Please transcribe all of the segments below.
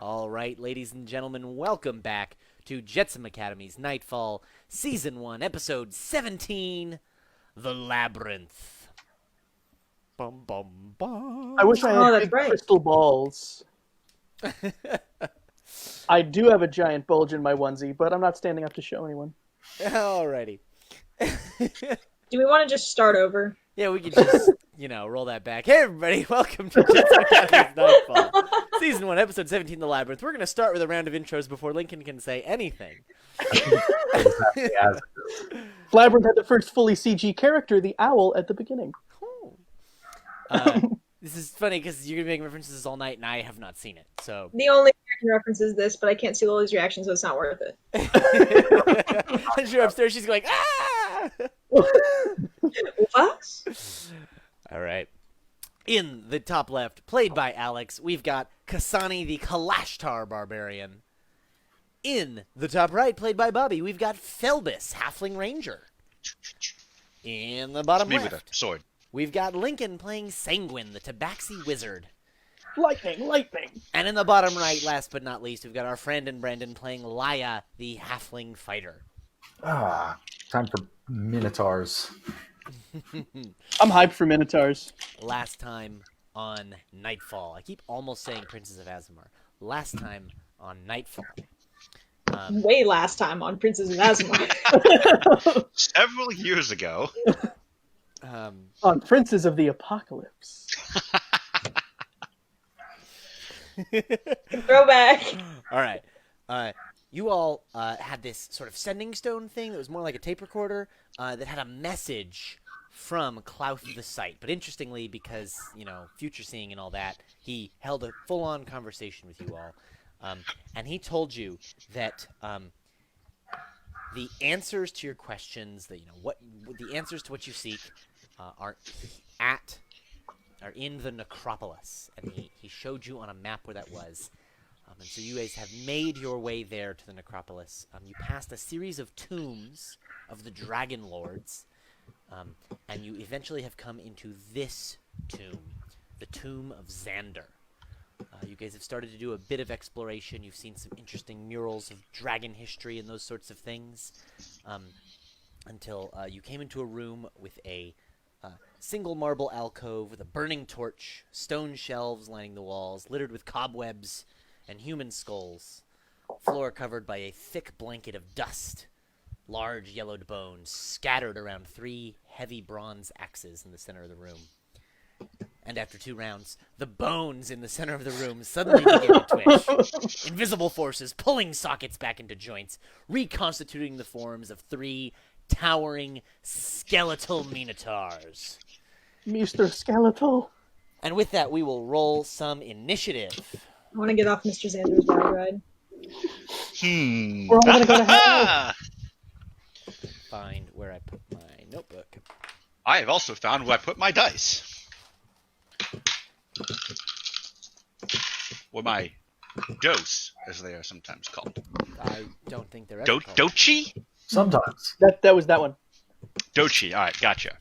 All right, ladies and gentlemen, welcome back to Jetsam Academy's Nightfall, Season 1, Episode 17, The Labyrinth. Bum, bum, bum. I wish I had big crystal balls. I do have a giant bulge in my onesie, but I'm not standing up to show anyone. Alrighty. Do we want to just start over? Yeah, we could just, roll that back. Hey, everybody, welcome to Jetsam Academy's Nightfall, Season 1, Episode 17, The Labyrinth. We're going to start with a round of intros before Lincoln can say anything. Labyrinth had the first fully CG character, the owl, at the beginning. This is funny because you're going to be making references all night, and I have not seen it. So The only character reference is this, but I can't see Lily's reaction, so it's not worth it. As you're upstairs, she's going, ah! What? All right. In the top left, played by Alex, we've got Kasani the Kalashtar Barbarian. In the top right, played by Bobby, we've got Felbis, Halfling Ranger. In the bottom Me left, with a sword. we've got Lincoln playing Sanguine, the Tabaxi Wizard. Lightning, lightning! And in the bottom right, last but not least, we've got our friend and Brandon playing Laya, the Halfling Fighter. Time for Minotaurs. I'm hyped for Minotaurs. Last time on Nightfall. I keep almost saying Princess of Azamar. Last time on Nightfall. Way last time on Princess of Azamar. Several years ago. On Princes of the Apocalypse. Throwback. All right. You all had this sort of sending stone thing that was more like a tape recorder that had a message from Klauth the Sight. But interestingly, because, future seeing and all that, he held a full-on conversation with you all. And he told you that the answers to your questions, the answers to what you seek are in the necropolis. And he showed you on a map where that was. And so you guys have made your way there to the necropolis. You passed a series of tombs of the Dragon Lords, and you eventually have come into this tomb, the Tomb of Xander. You guys have started to do a bit of exploration. You've seen some interesting murals of dragon history and those sorts of things, until you came into a room with a single marble alcove with a burning torch, stone shelves lining the walls, littered with cobwebs and human skulls, floor covered by a thick blanket of dust, large yellowed bones scattered around 3 heavy bronze axes in the center of the room. And after 2 rounds, the bones in the center of the room suddenly begin to twitch. Invisible forces pulling sockets back into joints, reconstituting the forms of 3 towering skeletal minotaurs. Mr. Skeletal. And with that, we will roll some initiative. I want to get off Mr. Xander's ride. We're all going to go to hell. Find where I put my notebook. I have also found where I put my dice. Or my dose, as they are sometimes called. I don't think they're ever called. Dochi? Sometimes. That was that one. Dochi, alright, gotcha.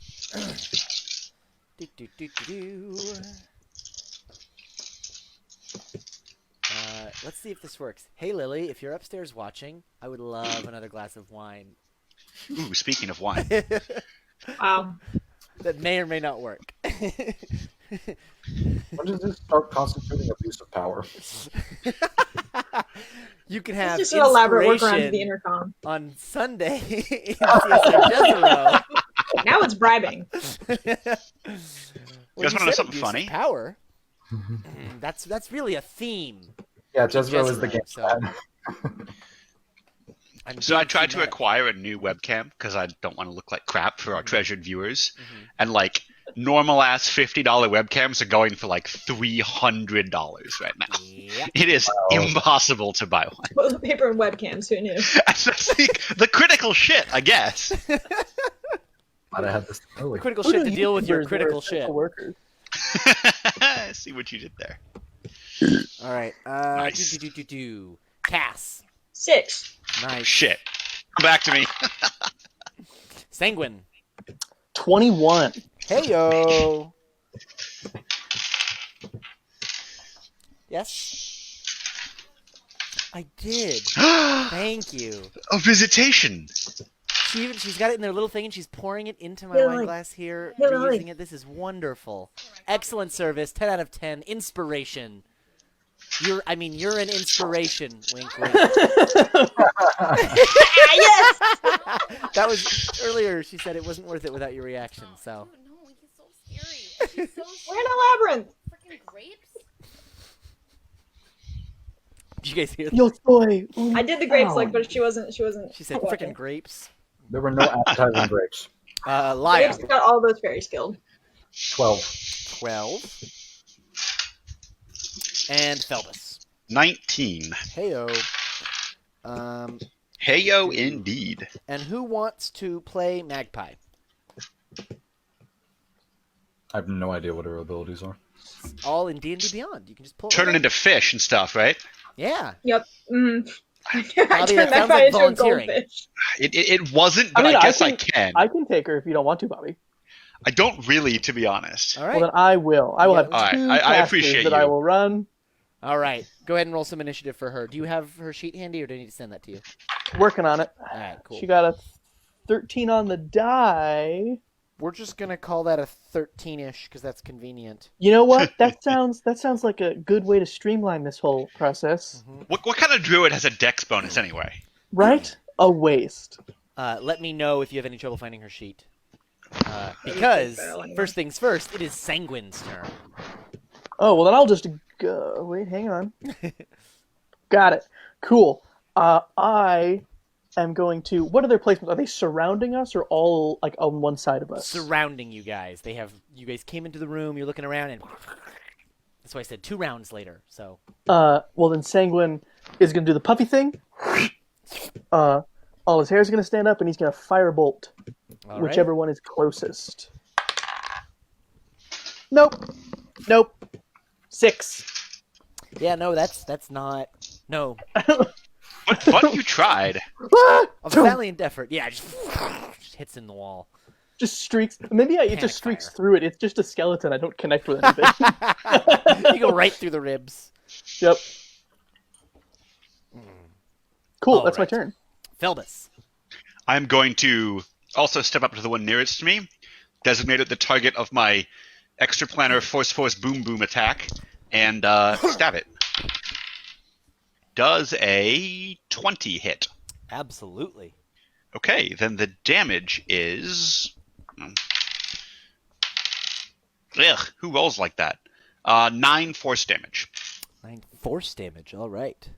Let's see if this works. Hey, Lily, if you're upstairs watching, I would love another glass of wine. Ooh, speaking of wine. Wow. That may or may not work. When does this start concentrating abuse of power? You can have It's just an elaborate workaround to inspiration the intercom. on Sunday in CSR Jezero. Now it's bribing. You guys want to know something funny? Power. That's really a theme. Yeah, Jezebel is the Jezebel, game so- plan. So I tried to acquire a new webcam because I don't want to look like crap for our treasured viewers. And normal ass $50 webcams are going for $300 right now. Yep. It is impossible to buy one. Toilet paper and webcams, who knew? That's the critical shit, I guess. Might have had this early. Critical Who shit do to deal with your YouTubers critical are shit. essential workers? See what you did there. All right. Nice. Cass. 6. Nice. Shit. Come back to me. Sanguine. 21. Heyo. Yes. I did. Thank you. A visitation. She's got it in their little thing, and she's pouring it into my Yeah, wine like- glass here, yeah, reusing like- it. This is wonderful. Excellent service. 10 out of 10. Inspiration. You're an inspiration. Wink, wink. Yes! That was earlier. She said it wasn't worth it without your reaction. So No, he's so scary. He's so We're in a labyrinth. freaking grapes. did you guys hear that? Yo soy. I did the grapes Ow. but she wasn't. She said frickin' grapes. There were no appetizing grapes. Liar. Grapes got all those fairies killed. 12. 12. And Phelbus. 19. Heyo. Heyo, indeed. And who wants to play Magpie? I have no idea what her abilities are. All in D&D Beyond. You can just pull Turn it into fish and stuff, right? Yeah. Yep. Mm. I Bobby, turned that sounds Magpie like into a volunteering. goldfish. It wasn't, but I mean, I guess I I can- can. I can take her if you don't want to, Bobby. I don't really, to be honest. All right. Well, then I will. I will have All right, two I casters appreciate that you. I will run. All right. Go ahead and roll some initiative for her. Do you have her sheet handy, or do I need to send that to you? Working on it. All right, cool. She got a 13 on the die. We're just going to call that a 13-ish, because that's convenient. You know what? That sounds like a good way to streamline this whole process. What kind of druid has a dex bonus anyway? Right? A waste. Let me know if you have any trouble finding her sheet. Because, first things first, it is Sanguine's turn. Oh, well then I'll just go. Wait, hang on. Got it. Cool. I am going to... What are their placements? Are they surrounding us or all like on one side of us? Surrounding you guys. You guys came into the room, you're looking around, and... That's why I said 2 rounds later, so... Well then Sanguine is going to do the puffy thing. All his hair is going to stand up and he's going to firebolt All whichever one is closest. Nope. 6. Yeah, no, that's not... No. But you tried. Ah! A valiant effort. Yeah, just hits in the wall. Just streaks. Maybe it Panic just streaks fire. through it. It's just a skeleton. I don't connect with anything. You go right through the ribs. Yep. Cool. All That's right. my turn. Phelbus. I'm going to also step up to the one nearest to me, designate it the target of my extraplanar force boom boom attack, and stab it. Does a 20 hit? Absolutely. Okay, then the damage is... Ugh, who rolls like that? 9 force damage. 9 force damage. All right.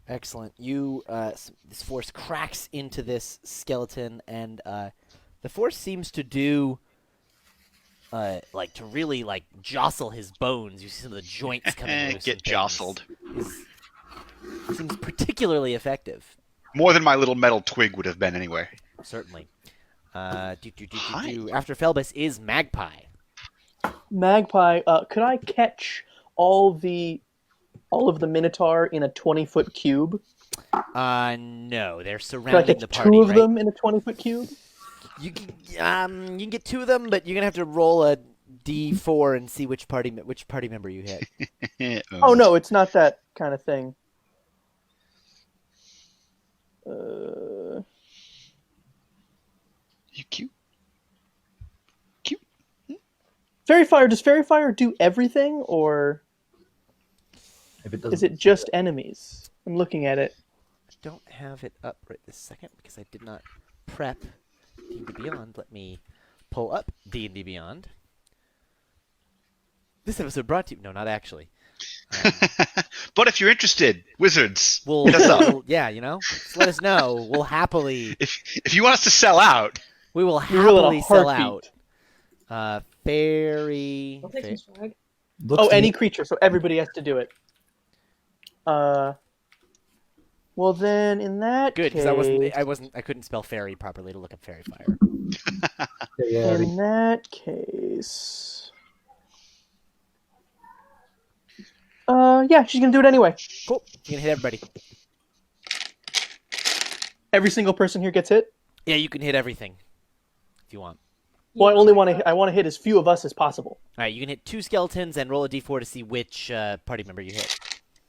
Excellent. This force cracks into this skeleton, and the force seems to do, to really jostle his bones. You see some of the joints coming loose. Get and things. jostled. Seems particularly effective. More than my little metal twig would have been anyway. Certainly. Hi. After Phelbus is Magpie. Magpie. Could I catch all of the Minotaur in a 20-foot cube? No, they're Could I surrounding catch the party. 2 of right? them in a 20-foot cube? You can get 2 of them, but you're gonna have to roll a d4 and see which party member you hit. Oh no, it's not that kind of thing. You cute. Fairy Fire. Does Fairy Fire do everything, or If it is doesn't, it just enemies? I'm looking at it. I don't have it up right this second because I did not prep D&D Beyond. Let me pull up D&D Beyond. This episode brought to you... No, not actually. But if you're interested, wizards, We'll, hit us up. just let us know. We'll happily... If you want us to sell out, We will We will in a happily sell heartbeat. out. Fairy... I'll take some swag. looks Oh, to any me- creature, so everybody has to do it. Well then, in that Good, case, because I couldn't spell fairy properly to look up fairy fire. Yeah, in that case, yeah, she's gonna do it anyway. Cool. You can hit everybody. Every single person here gets hit. Yeah, you can hit everything if you want. Well, I want to hit as few of us as possible. All right, you can hit 2 skeletons and roll a d4 to see which party member you hit.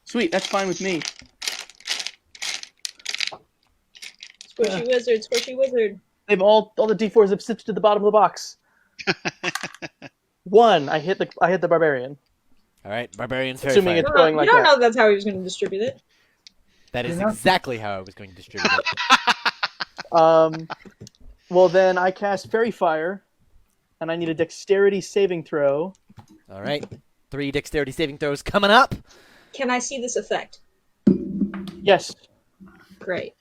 Sweet, that's fine with me. Squishy wizard, squishy wizard. They've all the d4s have sifted to the bottom of the box. 1, I hit the barbarian. All right, barbarian's very Assuming fine. it's going like you don't that. know that's how he was going to distribute it. That is exactly how I was going to distribute it. Well, then I cast Fairy Fire, and I need a dexterity saving throw. All right, 3 dexterity saving throws coming up. Can I see this effect? Yes. Great.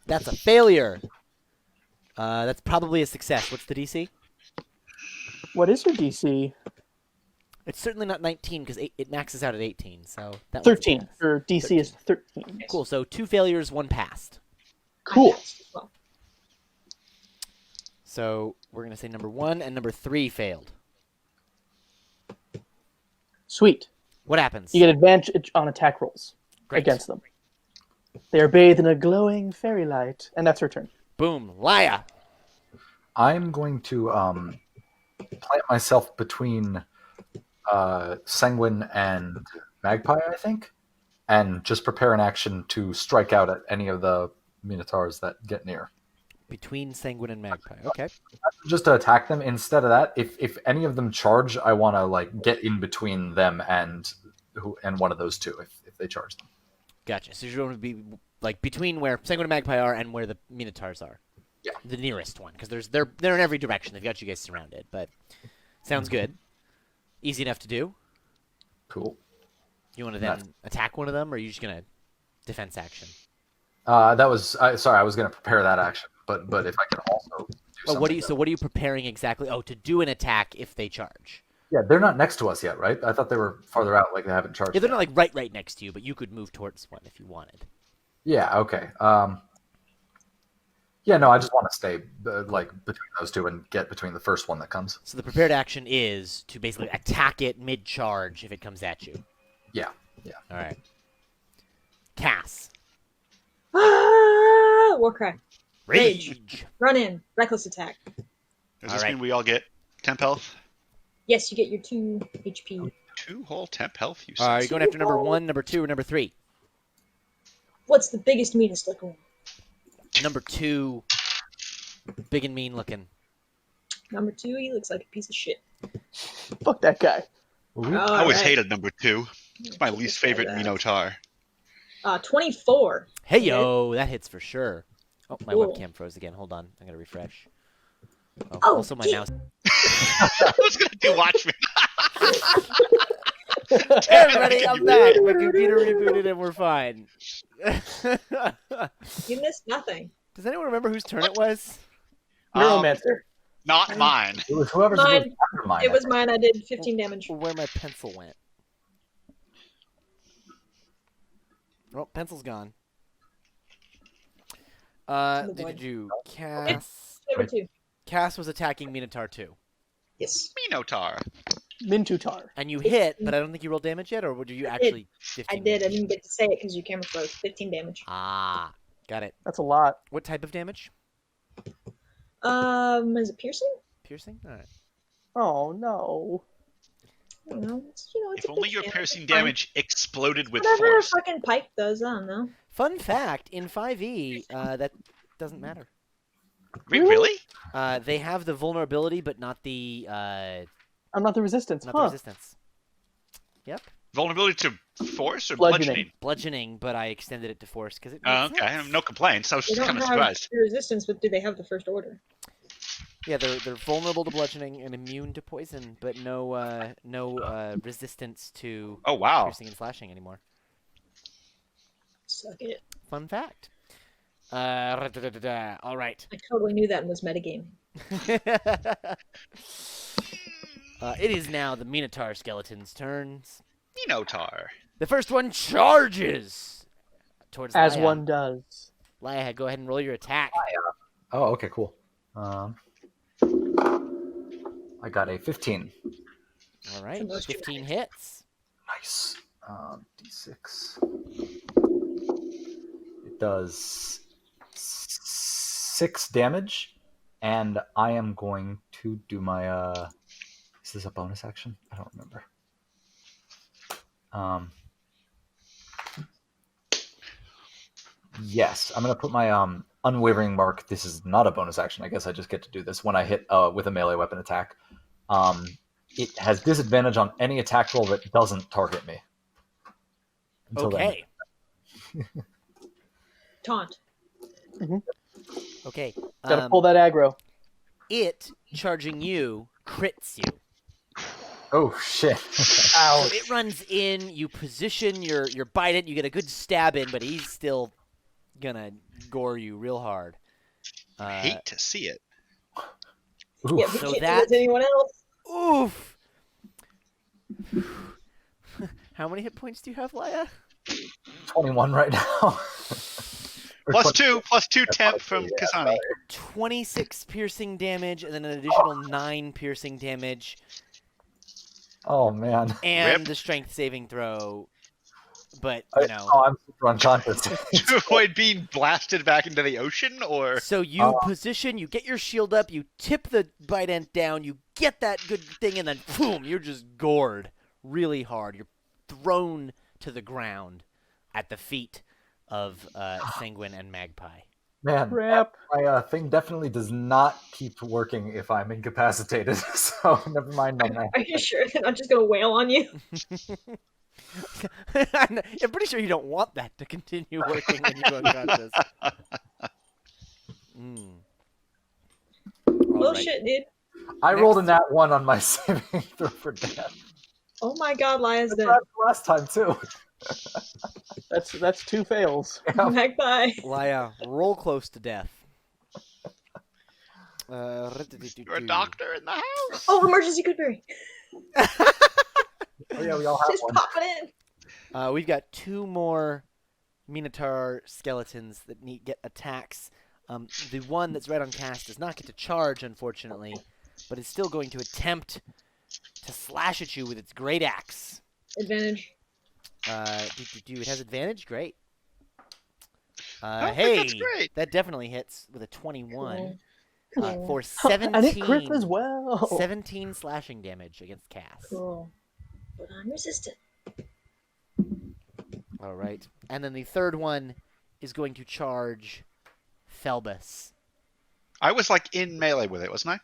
That's a failure. That's probably a success. What's the DC? What is your DC? It's certainly not 19 because it maxes out at 18. So that 13. one's a pass. Your DC is 13. Cool. So 2 failures, 1 passed. Cool. Well, So we're gonna say number 1 and number 3 failed. Sweet. What happens? You get advantage on attack rolls Great. against them. They are bathed in a glowing fairy light, and that's her turn. Boom, Laya. I'm going to plant myself between Sanguine and Magpie, I think, and just prepare an action to strike out at any of the Minotaurs that get near. Between Sanguine and Magpie. Okay. Just to attack them. Instead of that, if any of them charge, I want to like get in between them and one of those two if they charge them. Gotcha. So you're going to be like between where Sanguine and Magpie are and where the Minotaurs are. Yeah. The nearest one, because they're in every direction. They've got you guys surrounded, but sounds good. Easy enough to do. Cool. You want to then attack one of them, or are you just gonna defense action? That was sorry. I was going to prepare that action, but if I can also do something. What are you preparing exactly? Oh, to do an attack if they charge. Yeah, they're not next to us yet, right? I thought they were farther out, like they haven't charged. Yeah, they're yet. not like right next to you, but you could move towards one if you wanted. Yeah. Okay. Yeah. No, I just want to stay like between those two and get between the first one that comes. So the prepared action is to basically attack it mid-charge if it comes at you. Yeah. Yeah. All right. Cass. Warcry. Rage. Run in. Reckless attack. Does All this right. mean we all get temp health? Yes, you get your 2 HP. 2 whole temp health, you Are said. you going after number 1, number 2, or number 3? What's the biggest, meanest looking one? Number 2. Big and mean looking. Number 2, he looks like a piece of shit. Fuck that guy. I always Alright. hated number 2. It's my least favorite that. Minotaur. 24. Hey yo, that hits for sure. Oh, my Cool. webcam froze again. Hold on, I'm gonna refresh. Oh, Oh, also my gee. mouse. I was going to do Watchmen. Hey everybody, I'm back. My computer rebooted and we're fine. You missed nothing. Does anyone remember whose turn it was? Neuromancer. Not mine. It was whoever's Mine. after mine. It was mine. I did 15 damage. Where my pencil went? Oh, pencil's gone. Did you Cass? Number 2. Cass was attacking Minotaur 2. Yes. Minotaur. Mintutar. And you hit, but I don't think you rolled damage yet, or did you actually 15 I did. I damage? didn't get to say it because your camera froze. 15 damage. Ah, got it. That's a lot. What type of damage? Is it piercing? Piercing? Alright. Oh no. I don't know. It's, it's If a only big your damage. piercing It's fine. damage exploded with Whatever force. a fucking pipe does, I don't know. Fun fact, in 5e, that doesn't matter. Wait, really? They have the vulnerability, but not the I'm not the resistance, not huh? the resistance. Yep. Vulnerability to force or Bludgeoning. bludgeoning? Bludgeoning, but I extended it to force because it Oh, makes okay. sense. No complaints. I was They don't kind of have surprised. the resistance, but do they have the first order? Yeah, they're vulnerable to bludgeoning and immune to poison, but no resistance to Oh, wow. piercing and slashing anymore. Suck it. Fun fact. All right. I totally knew that and was metagaming. It is now the Minotaur skeleton's turns. Minotaur. The first one charges towards As Laya. one does. Laya, go ahead and roll your attack. Oh, okay, cool. I got a 15. All right, The most 15 dramatic. hits. Nice. D6. It does 6 damage, And I am going to do my. Is this a bonus action? I don't remember. Yes, I'm gonna put my unwavering mark. This is not a bonus action. I guess I just get to do this when I hit with a melee weapon attack. It has disadvantage on any attack roll that doesn't target me. Until then. Okay. Taunt. Okay. Gotta pull that aggro. It charging you crits you. Oh shit! So it runs in. You position your bite it. You get a good stab in, but he's still gonna gore you real hard. Hate to see it. Oof. Yeah, we So can't do that- that to anyone else. Oof. How many hit points do you have, Laia? 21 right now. Or Plus 20 two temp from yeah, Kasani. sorry. 26 piercing damage, and then an additional 9 piercing damage, Oh man. and Rip. the strength saving throw. But I'm super unconscious. To avoid being blasted back into the ocean, or so you position, you get your shield up, you tip the bite end down, you get that good thing, and then boom, you're just gored really hard. You're thrown to the ground at the feet of Sanguine and Magpie. Man, Crap. my thing definitely does not keep working if I'm incapacitated. So never mind on that. Are you sure they're not just gonna wail on you? I'm pretty sure you don't want that to continue working when you go unconscious. Oh Alright. shit, dude. I rolled a nat 1 on my saving throw for death. Oh my god, Lia's dead. That's last time too. That's 2 fails. Magpie. Laia, roll close to death. you're a doctor in the house. Oh, emergency Goodberry. Oh yeah, we all have Just one. pop it in. We've got 2 more Minotaur skeletons that get attacks. The one that's right on cast does not get to charge, unfortunately, but is still going to attempt to slash at you with its great axe. Advantage. It has advantage? Great. I think Hey, that's great. that definitely hits with a 21 Cool. for 17. And it crits as well. 17 slashing damage against Cass. Cool. But I'm resistant. All right. And then the third one is going to charge Phelbus. I was like in melee with it, wasn't I?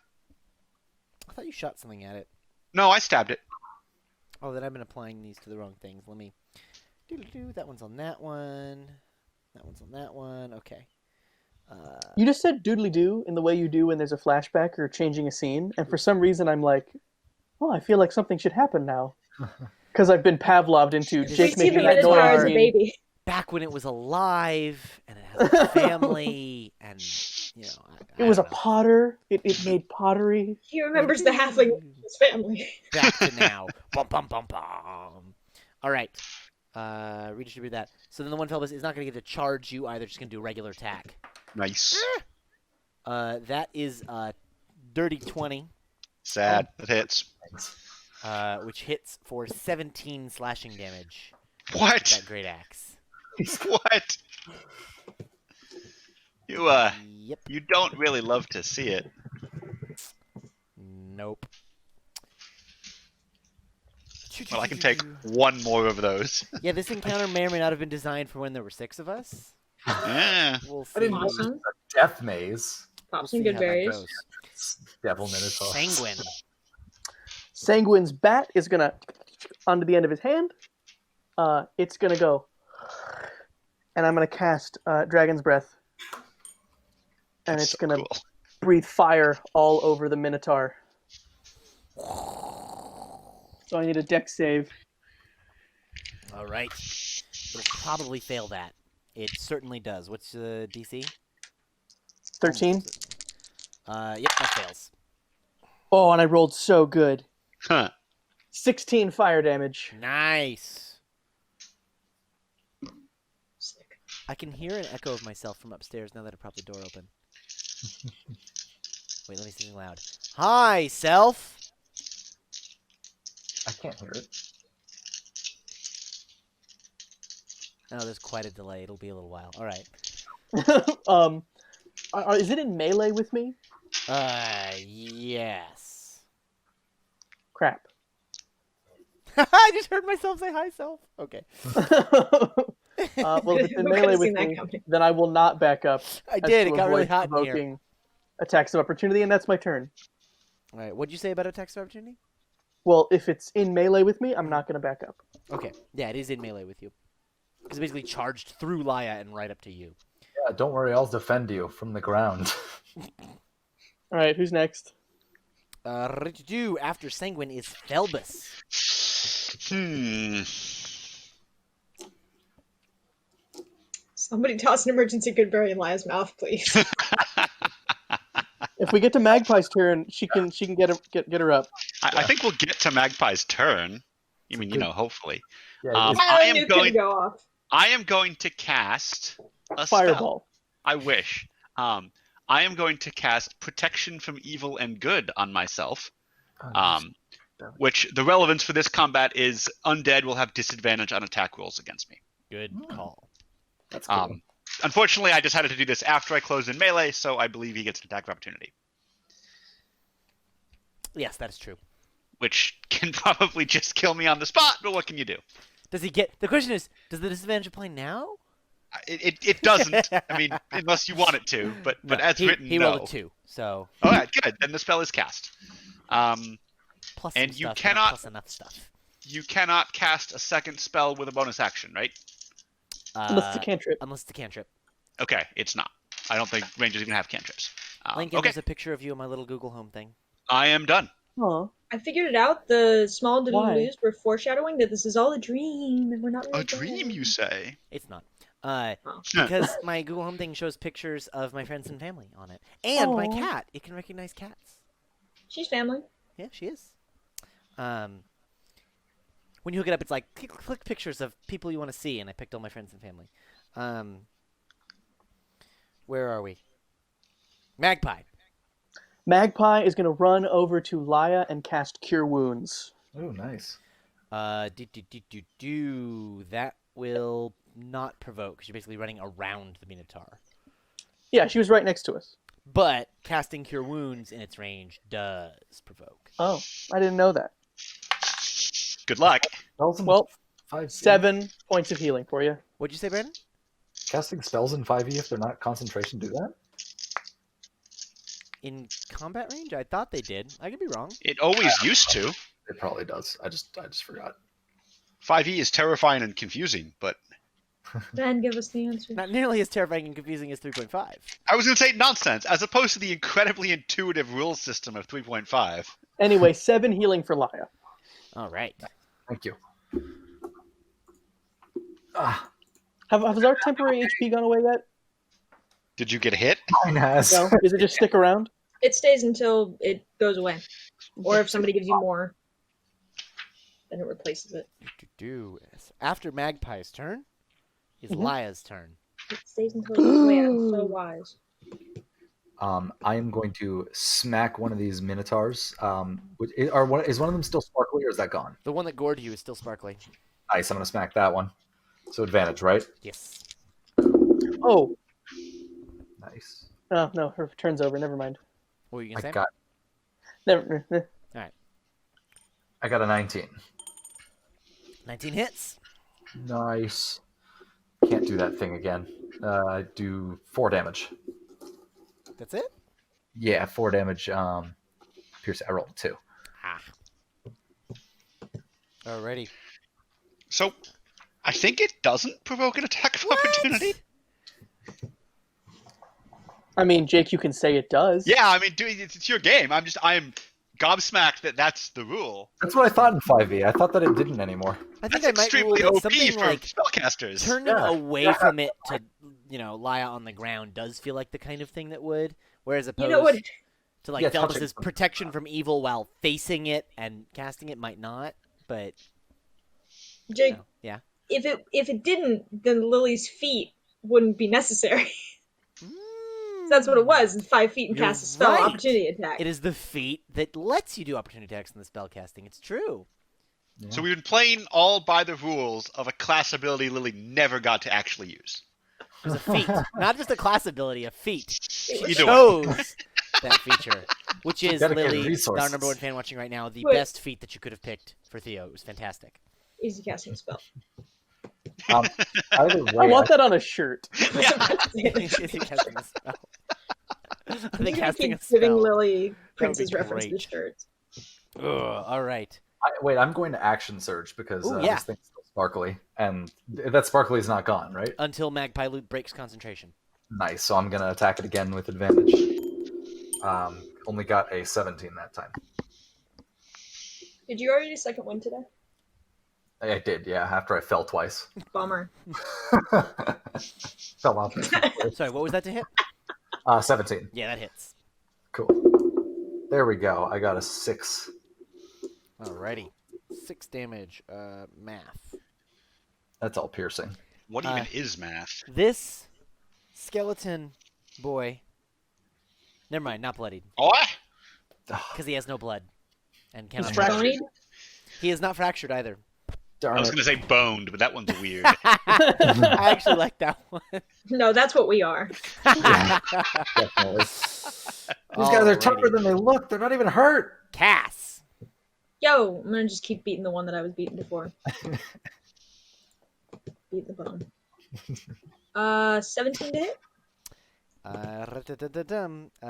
I thought you shot something at it. No, I stabbed it. Oh, then I've been applying these to the wrong things. Let me... That one's on that one. That one's on that one. Okay. You just said doodly doo in the way you do when there's a flashback or changing a scene, and for some reason I'm like, oh, I feel like something should happen now. Because I've been Pavloved into We We Jake see the making that Minotaur as a noise. baby. Back when it was alive, and it has a family, and, you know... It was a don't know. potter. It made pottery. He remembers the halfling of his family. Back to now. Bum, bum, bum, bum. All right. Redistribute that. So then the one Phelbus is not going to get to charge you either. Just going to do a regular attack. Nice. That is dirty 20, Sad. It hits. which hits for 17 slashing damage. with What? That great axe. What? Yep. You don't really love to see it. Nope. Well, I can take one more of those. Yeah, this encounter may or may not have been designed for when there were 6 of us. Yeah. We'll I see. didn't know Awesome. Death maze. Pop We'll some see good how that berries. goes. Devil Minotaur. Sanguine. Sanguine's bat is gonna onto the end of his hand. It's gonna go, and I'm gonna cast Dragon's Breath, and it's So gonna cool. breathe fire all over the Minotaur. So I need a dex save. All right. It'll probably fail that. It certainly does. What's the DC? 13. Yep, that fails. Oh, and I rolled so good. Huh. 16 fire damage. Nice. Sick. I can hear an echo of myself from upstairs now that I propped the door open. Wait, let me say something loud. Hi, self. I can't hear it. Oh, there's quite a delay. It'll be a little while. All right. Is it in melee with me? Yes. Crap. I just heard myself say hi, self. Okay. Well, if it's in We melee could've with seen that me, coming. then I will not back up. I as did. to It got really avoid hot in here. provoking attacks of opportunity, and that's my turn. All right. What'd you say about attacks of opportunity? Well, if it's in melee with me, I'm not going to back up. Okay. Yeah, it is in melee with you. Because it basically charged through Laya and right up to you. Yeah, don't worry, I'll defend you from the ground. All right, who's next? Do after Sanguine is Phelbus. Somebody toss an emergency goodberry in Laya's mouth, please. If we get to Magpie's turn, she can get her up. I think we'll get to Magpie's turn. I mean, hopefully. Yeah, I Nuke can go off. am going to cast a Fireball. spell. I wish. I am going to cast Protection from Evil and Good on myself. Which the relevance for this combat is undead will have disadvantage on attack rolls against me. Good call. That's cool. Unfortunately, I decided to do this after I closed in melee, so I believe he gets an attack of opportunity. Yes, that is true. Which can probably just kill me on the spot, but what can you do? Does he get... The question is, does the disadvantage apply now? It doesn't. I mean, unless you want it to, but as written, he no. rolled a 2, so... All right, good. Then the spell is cast. Plus And some you stuff, cannot- not plus enough stuff. You cannot cast a second spell with a bonus action, right? Unless it's a cantrip. Unless it's a cantrip. Okay, it's not. I don't think rangers even have cantrips. Lincoln, Okay, there's a picture of you on my little Google Home thing. I am done. Aw. I figured it out. The small Why? doodle-doos were foreshadowing that this is all a dream, and we're not really A dream, dead. you say? It's not. Oh. Because my Google Home thing shows pictures of my friends and family on it. And my Aw. cat. It can recognize cats. She's family. Yeah, she is. When you hook it up, it's like, click pictures of people you want to see, and I picked all my friends and family. Where are we? Magpie. Magpie is going to run over to Laya and cast Cure Wounds. Oh, nice. That will not provoke, because you're basically running around the Minotaur. Yeah, she was right next to us. But casting Cure Wounds in its range does provoke. Oh, I didn't know that. Good luck. Spells in Well, 5e? 7 points of healing for you. What'd you say, Brandon? Casting spells in 5e if they're not concentration do that? In combat range? I thought they did. I could be wrong. It always used to. It probably does. I just forgot. 5e is terrifying and confusing, but Ben, give us the answer. Not nearly as terrifying and confusing as 3.5. I was going to say nonsense, as opposed to the incredibly intuitive rule system of 3.5. Anyway, 7 healing for Laya. All right. Thank you. Has our temporary HP gone away yet? Did you get hit? Mine has. No? Does it just stick around? It stays until it goes away. Or if somebody gives you more, then it replaces it. After Magpie's turn is Mhm. Laya's turn. It stays until it goes away. I'm so wise. I am going to smack one of these minotaurs. Is one of them still sparkly or is that gone? The one that gored you is still sparkly. Nice. I'm going to smack that one. So advantage, right? Yes. Oh. Nice. Oh, no, her turn's over. Never mind. What were you going to I say? got Never. I got a 19. 19 hits. Nice. Can't do that thing again. I do 4 damage. That's it? Yeah, 4 damage. Pierce. I rolled a 2. Ah. Alrighty. So, I think it doesn't provoke an attack of opportunity. I mean, Jake, you can say it does. Yeah, I mean, it's your game. I am gobsmacked that that's the rule. That's what I thought in 5e. I thought that it didn't anymore. I think That's I might rule extremely that OP something for like spellcasters. turning Yeah. away from it to, Laya on the ground does feel like the kind of thing that would. Whereas opposed You know what? to like Yeah, Phelbus's touching. protection from evil while facing it and casting it might not, but Jake, yeah. if it didn't, then Lily's feet wouldn't be necessary. That's what it was. 5 feet and You're cast a spell. right. Opportunity attack. It is the feat that lets you do opportunity attacks in the spell casting. It's true. So we've been playing all by the rules of a class ability Lily never got to actually use. It was a feat, not just a class ability, a feat. It was Either way. Chose that feature, which is Dedicated Lily, resources. our number one fan watching right now, the Wait. best feat that you could have picked for Theo. It was fantastic. Easy casting spell. Either I way, want that on a shirt. Is he casting a spell? Are they You're gonna casting a keep giving spell? Lily That would be Prince's reference to great. shirts. Ugh, all right. wait, I'm going to action surge because Ooh, yeah. this thing's still sparkly, and that sparkly is not gone, right? Until Magpie Loot breaks concentration. Nice. So I'm gonna attack it again with advantage. Only got a 17 that time. Did you already second win today? I did, yeah. After I fell twice. Bummer. Fell off. Sorry, what was that to hit? 17. Yeah, that hits. Cool. There we go. I got a 6. Alrighty. 6 damage. Math. That's all piercing. What even is math? This skeleton boy. Never mind, not bloodied. Oh, Because he has no blood. And He's cannot. fractured. Tony? He is not fractured either. Darn I was it. going to say boned, but that one's weird. I actually like that one. No, that's what we are. Definitely. These guys are tougher than they look. They're not even hurt. Cass. Yo, I'm gonna just keep beating the one that I was beating before. Beat the bone. 17 to hit.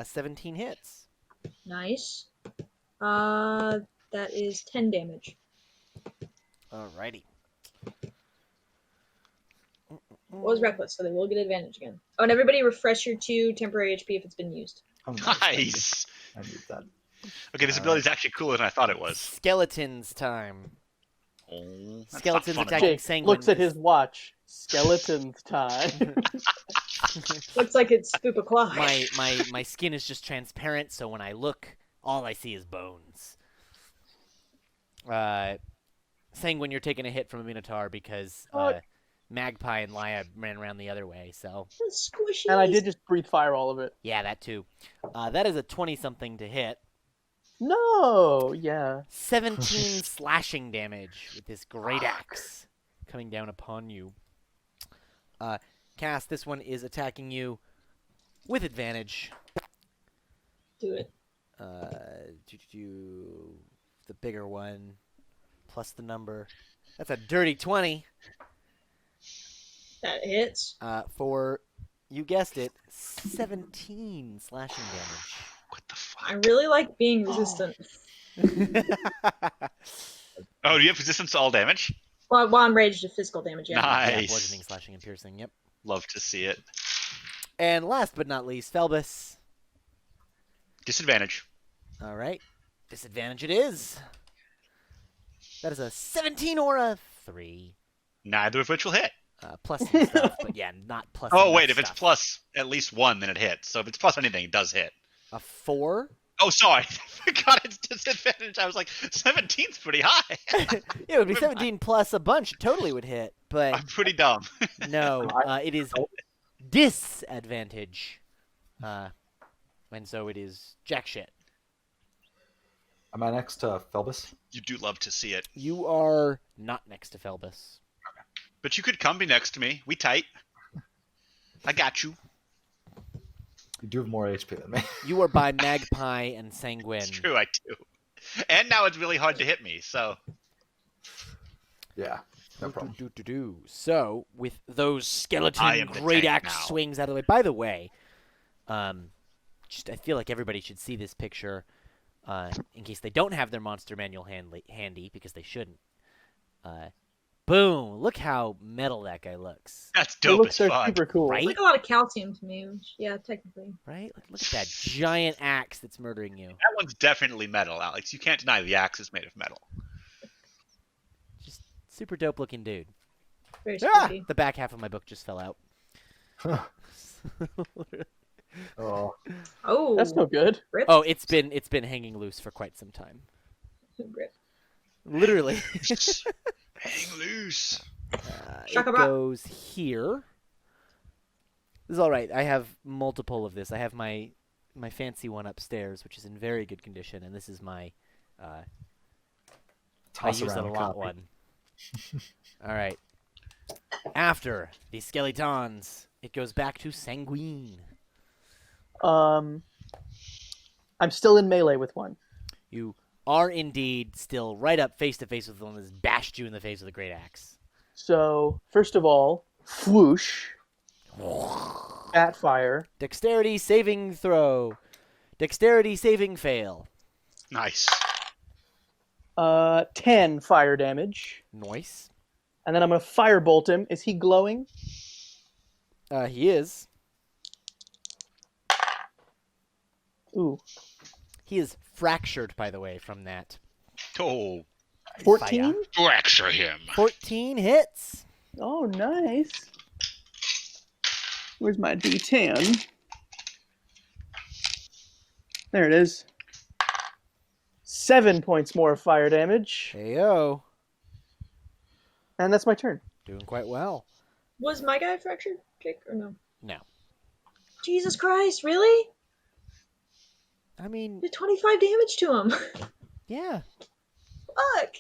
17 hits. Nice. That is 10 damage. Alrighty. What was reckless, so they will get advantage again. Oh, and everybody refresh your 2 temporary HP if it's been used. Oh, Nice. I need that. Okay, this ability is actually cooler than I thought it was. Skeletons time. Oh, that's Skeletons not fun at attacking all. Jake Sanguine. looks at his watch. Skeleton's time. Looks like it's Spoop o'clock. My skin is just transparent, so when I look, all I see is bones. Sanguine, you're taking a hit from a Minotaur because Magpie and Laya ran around the other way, so... Squishy. And I did just breathe fire all of it. Yeah, that too. That is a 20-something to hit. No, yeah. 17 slashing damage with this great axe coming down upon you. Cass, this one is attacking you with advantage. Do it. The bigger one plus the number. That's a dirty 20. That hits. For, you guessed it, 17 slashing damage. What the fuck? I really like being resistant. Oh, do you have resistance to all damage? Well, I'm raged to physical damage, yeah. Yeah, Nice. bludgeoning, slashing, and piercing, yep. Love to see it. And last but not least, Felbus. Disadvantage. All right. Disadvantage it is. That is a 17 or a 3. Neither of which will hit. Plus some stuff, but yeah, not plus Oh, enough wait, if it's stuff. plus at least 1, then it hits. So if it's plus anything, it does hit. A 4? Oh, sorry. I forgot it's disadvantage. I was like, 17's pretty high. It would be 17 plus a bunch. It totally would hit. But I'm pretty dumb. no, it is disadvantage. And so it is jack shit. Am I next to Phelbus? You do love to see it. You are not next to Felbus. But you could come be next to me. We tight. I got you. You do have more HP than me. You are by Magpie and Sanguine. It's true, I do. And now it's really hard to hit me, so... Yeah, no problem. So, with those I skeleton am the great tank axe now. swings out of the way. By the way, just I feel like everybody should see this picture in case they don't have their monster manual handy, because they shouldn't. Boom! Look how metal that guy looks. That's It dope looks as so fuck. super cool. Right? Like a lot of calcium to me, which, yeah, technically. Right? Look at that giant axe that's murdering you. That one's definitely metal, Alex. You can't deny the axe is made of metal. Just super dope looking dude. Very Ah! spooky. The back half of my book just fell out. Oh, Oh, That's no good. rip. Oh, it's been hanging loose for quite some time. Rip. Literally. Hang loose. It Shaka-ba. goes here. This is all right. I have multiple of this. I have my fancy one upstairs, which is in very good condition, and this is my I toss use it around a a lot copy. one. All right. After the skeletons, it goes back to Sanguine. I'm still in melee with one. You are indeed still right up face to face with the one that's bashed you in the face with a great axe. So, first of all, whoosh. Bat fire. Dexterity saving throw. Dexterity saving fail. Nice. 10 fire damage. Nice. And then I'm going to firebolt him. Is he glowing? He is. Ooh. He is fractured, by the way, from that. Oh, 14? fracture him. 14 hits. Oh, nice. Where's my D10? There it is. 7 points more of fire damage. Heyo. And that's my turn. Doing quite well. Was my guy fractured, Jake, or no? No. Jesus Christ, really? I mean, Did 25 damage to him. yeah. Fuck.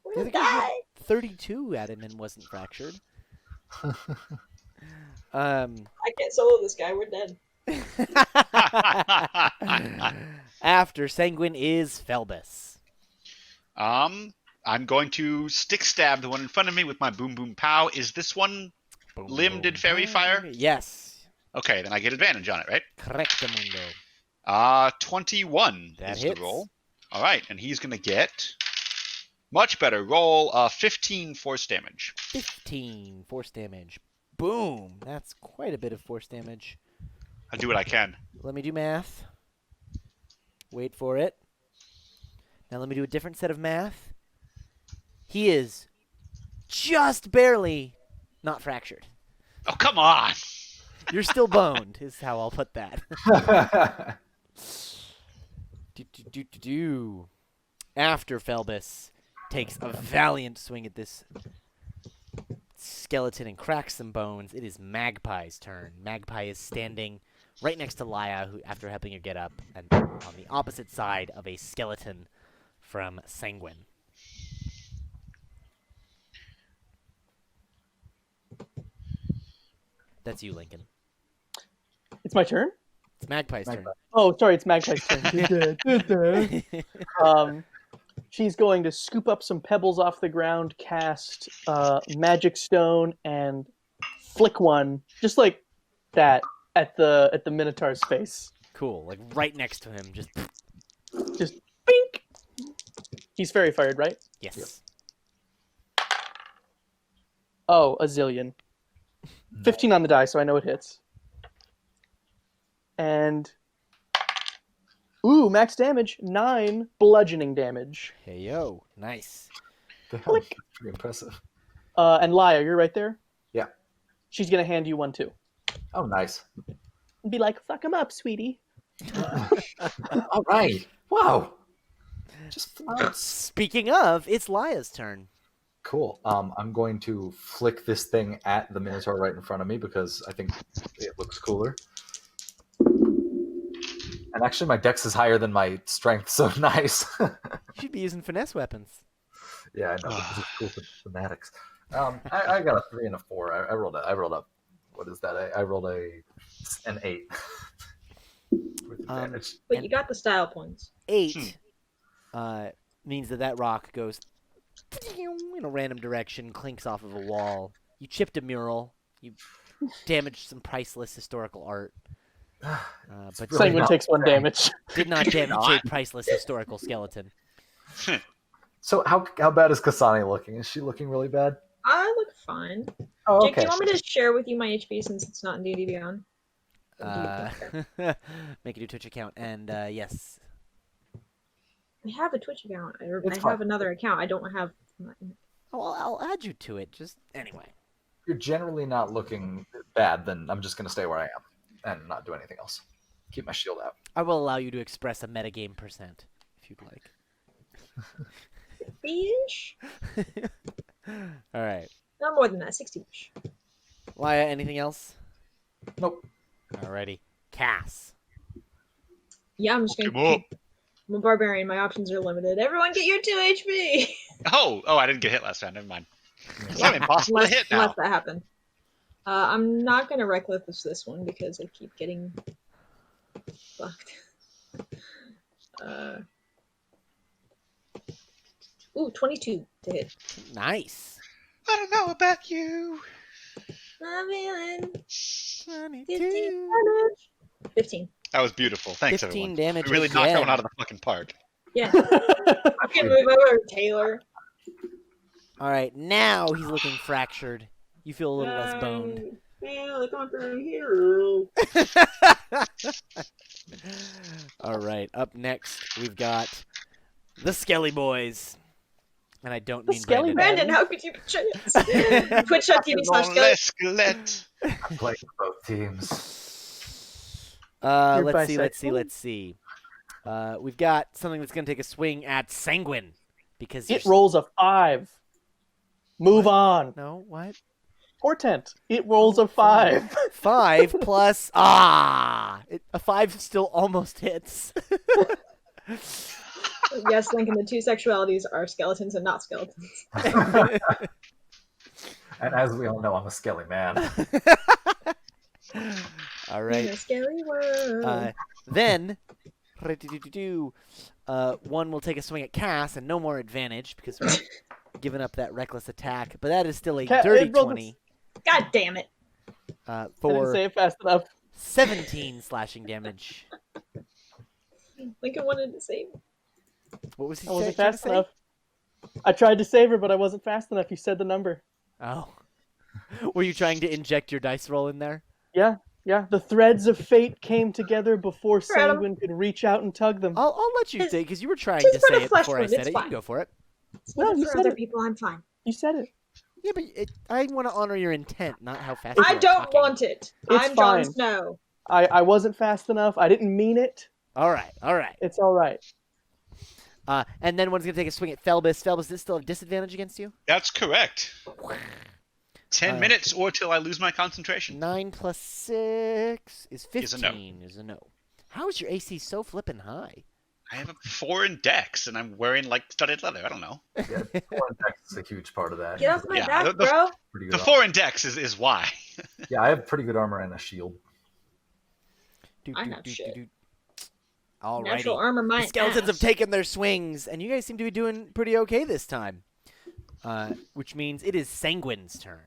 We're I gonna think I had die. 32 at him and wasn't fractured. I can't solo this guy. We're dead. After Sanguine is Felbus. I'm going to stick stab the one in front of me with my boom boom pow. Is this one Boom, limb boom, did fairy boom. fire? Yes. Okay, then I get advantage on it, right? Correctamundo. 21 That is hits. the roll. All right, and he's going to get much better roll, 15 force damage. 15 force damage. Boom. That's quite a bit of force damage. I'll do what I can. Let me do math. Wait for it. Now let me do a different set of math. He is just barely not fractured. Oh, come on! You're still boned, is how I'll put that. Do. After Felbus takes a valiant swing at this skeleton and cracks some bones, it is Magpie's turn. Magpie is standing right next to Laya, who, after helping her get up, and on the opposite side of a skeleton from Sanguine. That's you, Lincoln. It's my turn? It's Magpie's turn. Oh, sorry, it's Magpie's turn. She's going to scoop up some pebbles off the ground, cast Magic Stone, and flick one, just like that, at the Minotaur's face. Cool, like right next to him, Just bink! He's fairy fired, right? yes. Yep. Oh, a zillion. 15 on the die, so I know it hits. And... Ooh, max damage, 9 bludgeoning damage. Hey yo, nice. Damn, that's pretty impressive. And Laya, you're right there? Yeah. She's gonna hand you one too. Oh, nice. And be like, fuck him up, sweetie. All right. Wow. Just Speaking of, it's Laya's turn. cool. I'm going to flick this thing at the Minotaur right in front of me because I think it looks cooler. And actually, my dex is higher than my strength, so nice. You should be using finesse weapons. Yeah, I know. This is cool for thematics. I got a 3 and a 4. I rolled up. What is that? I rolled an 8. With advantage. But you got the style points. 8 means that rock goes in a random direction, clinks off of a wall. You chipped a mural. You damaged some priceless historical art. But really Sanguine not takes 1 fair. damage. did not damage a priceless historical skeleton. So how bad is Kasani looking? Is she looking really bad? I look fine. Oh, Jake, okay. do you want me to share with you my HP since it's not in D&D Beyond? Make a new Twitch account, and yes. I have a Twitch account. I It's have fine. another account. I don't have... Oh, I'll add you to it. Just anyway. If you're generally not looking bad, then I'm just going to stay where I am and not do anything else. Keep my shield out. I will allow you to express a metagame percent if you'd like. Ish? All right, Not more than that. 60-ish. Laya. Anything else? Nope. Alrighty, Cass. Yeah, I'm just Come gonna... up. I'm a barbarian. My options are limited. Everyone get your 2 HP! Oh, I didn't get hit last time. Never mind. I'm impossible to hit now. Unless that happened. I'm not gonna reckless this one because I keep getting fucked. Ooh, 22 to hit. Nice. I don't know about you. I'm feeling 15 22. damage. 15. That was beautiful. Thanks, 15 everyone. damage We really knocked that again. one out of the fucking park. Yeah. I can move over, Taylor. All right, now he's looking fractured. You feel a little less boned. Feel like I'm a hero. All right, up next we've got the Skelly Boys, and I don't mean Skelly Brandon. Brandon, how could you betray us? Twitch.tv/Skelly. Skelett. I'm playing with both teams. You're Let's bisexual? see. We've got something that's going to take a swing at Sanguine because It rolls a 5. Move on. No, what? Portent. It rolls a 5. 5 plus a 5 still almost hits. Yes, Lincoln, the two sexualities are skeletons and not skeletons. And as we all know, I'm a skelly man. All In right. a scary world. Then one will take a swing at Cass and no more advantage because we're giving up that reckless attack. But that is still a dirty it rolled 20 God damn it. I didn't for say it fast enough. 17 slashing damage. Lincoln wanted to save. What was he I wasn't trying to fast say? enough. I tried to save her, but I wasn't fast enough. You said the number. Oh. Were you trying to inject your dice roll in there? Yeah. The threads of fate came together before Adam. Sanguine could reach out and tug them. I'll let you Tis- say because you were trying tis to but say a it flesh before I wound, said it's it. You fine. can go for it. No, Even you for said other it. people, I'm fine. You said it. Yeah, but I want to honor your intent, not how fast you I are don't talking. want it. It's I'm fine. Jon Snow. I wasn't fast enough. I didn't mean it. All right. It's all right. And then one's going to take a swing at Felbus. Felbus, does it still have disadvantage against you? That's correct. 10 minutes or till I lose my concentration. 9 plus 6 is 15. Is a no. Is a no. How is your AC so flippin' high? I have a 4 in dex, and I'm wearing, like, studded leather. I don't know. Yeah, Dex is a huge part of that. Get off my Yeah, back, the- bro. Pretty The good 4 in dex is why. Yeah, I have pretty good armor and a shield. I have shit. Alrighty. Natural armor, my The skeletons have ass. taken their swings, and you guys seem to be doing pretty okay this time. Which means it is Sanguine's turn.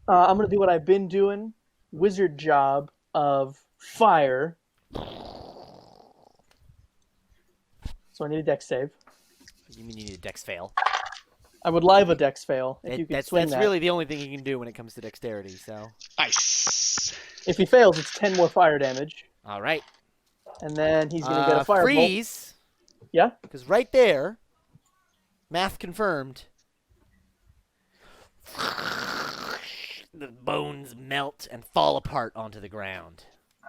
I'm going to do what I've been doing. Wizard job of fire. So I need a dex save. You mean you need a dex fail? I would live a dex fail if you could That's swing that. really the only thing he can do when it comes to dexterity, so. Nice. If he fails, it's 10 more fire damage. All right. And then he's going to get a firebolt. Freeze. Yeah? Because right there, math confirmed, the bones melt and fall apart onto the ground.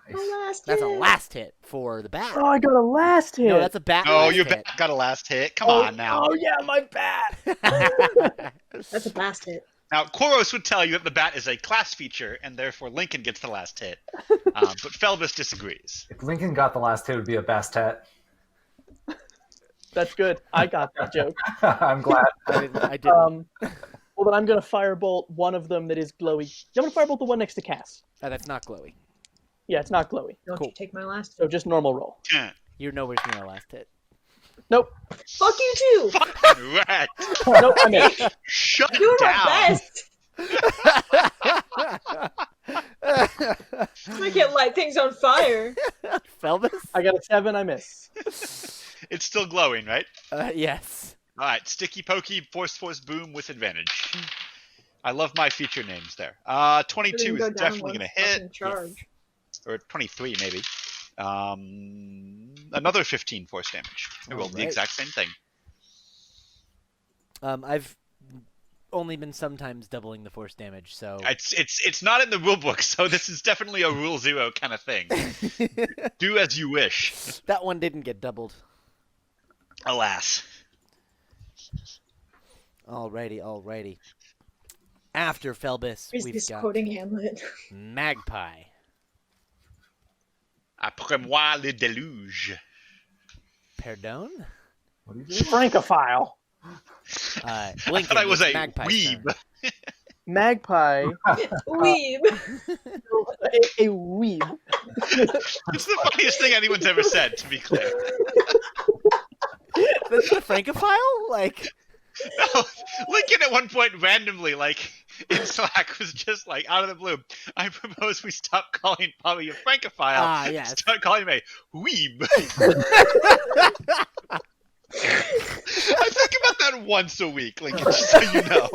My last That's a hit. last hit for the bat. Oh, I got a last hit. No, that's a bat. Oh, last your hit. bat got a last hit. Come on now. Oh, yeah, my bat. That's a last hit. Now, Koros would tell you that the bat is a class feature, and therefore Lincoln gets the last hit. But Felbus disagrees. If Lincoln got the last hit, it would be a Bastet. That's good. I got that joke. I'm glad. I didn't. Well, then I'm going to firebolt one of them that is glowy. I'm going to firebolt the one next to Cass. That's not glowy. Yeah, it's not glowy. Don't Cool. you take my last So just normal roll. You're nowhere near a last hit. Nope. Fuck you too! Fucking rat. Nope, I missed. Shut You're down. my best! I can't light things on fire. Felbus? I got a 7, I miss. It's still glowing, right? Yes. All right, Sticky Pokey, Force Boom with advantage. I love my feature names there. 22 Didn't is go down definitely one going to hit. fucking charge. Or 23 maybe. Another 15 force damage. I rolled the Alright. exact same thing. I've only been sometimes doubling the force damage, so. It's not in the rule book, so this is definitely a rule 0 kind of thing. Do as you wish. That one didn't get doubled. Alas. Alrighty. After Felbus, Is we've this got quoting Hamlet? Magpie. Après moi le déluge. Pardon? What do you do? Francophile. I Lincoln, thought I was it's a Magpie's weeb. turn. Magpie, Weeb. a weeb. It's the funniest thing anyone's ever said, to be clear. That's the Francophile? Like, No, Lincoln at one point randomly, like, in Slack was just like, out of the blue, I propose we stop calling Bobby a Francophile. yes. Start calling him a weeb. I think about that once a week, Lincoln, just so you know.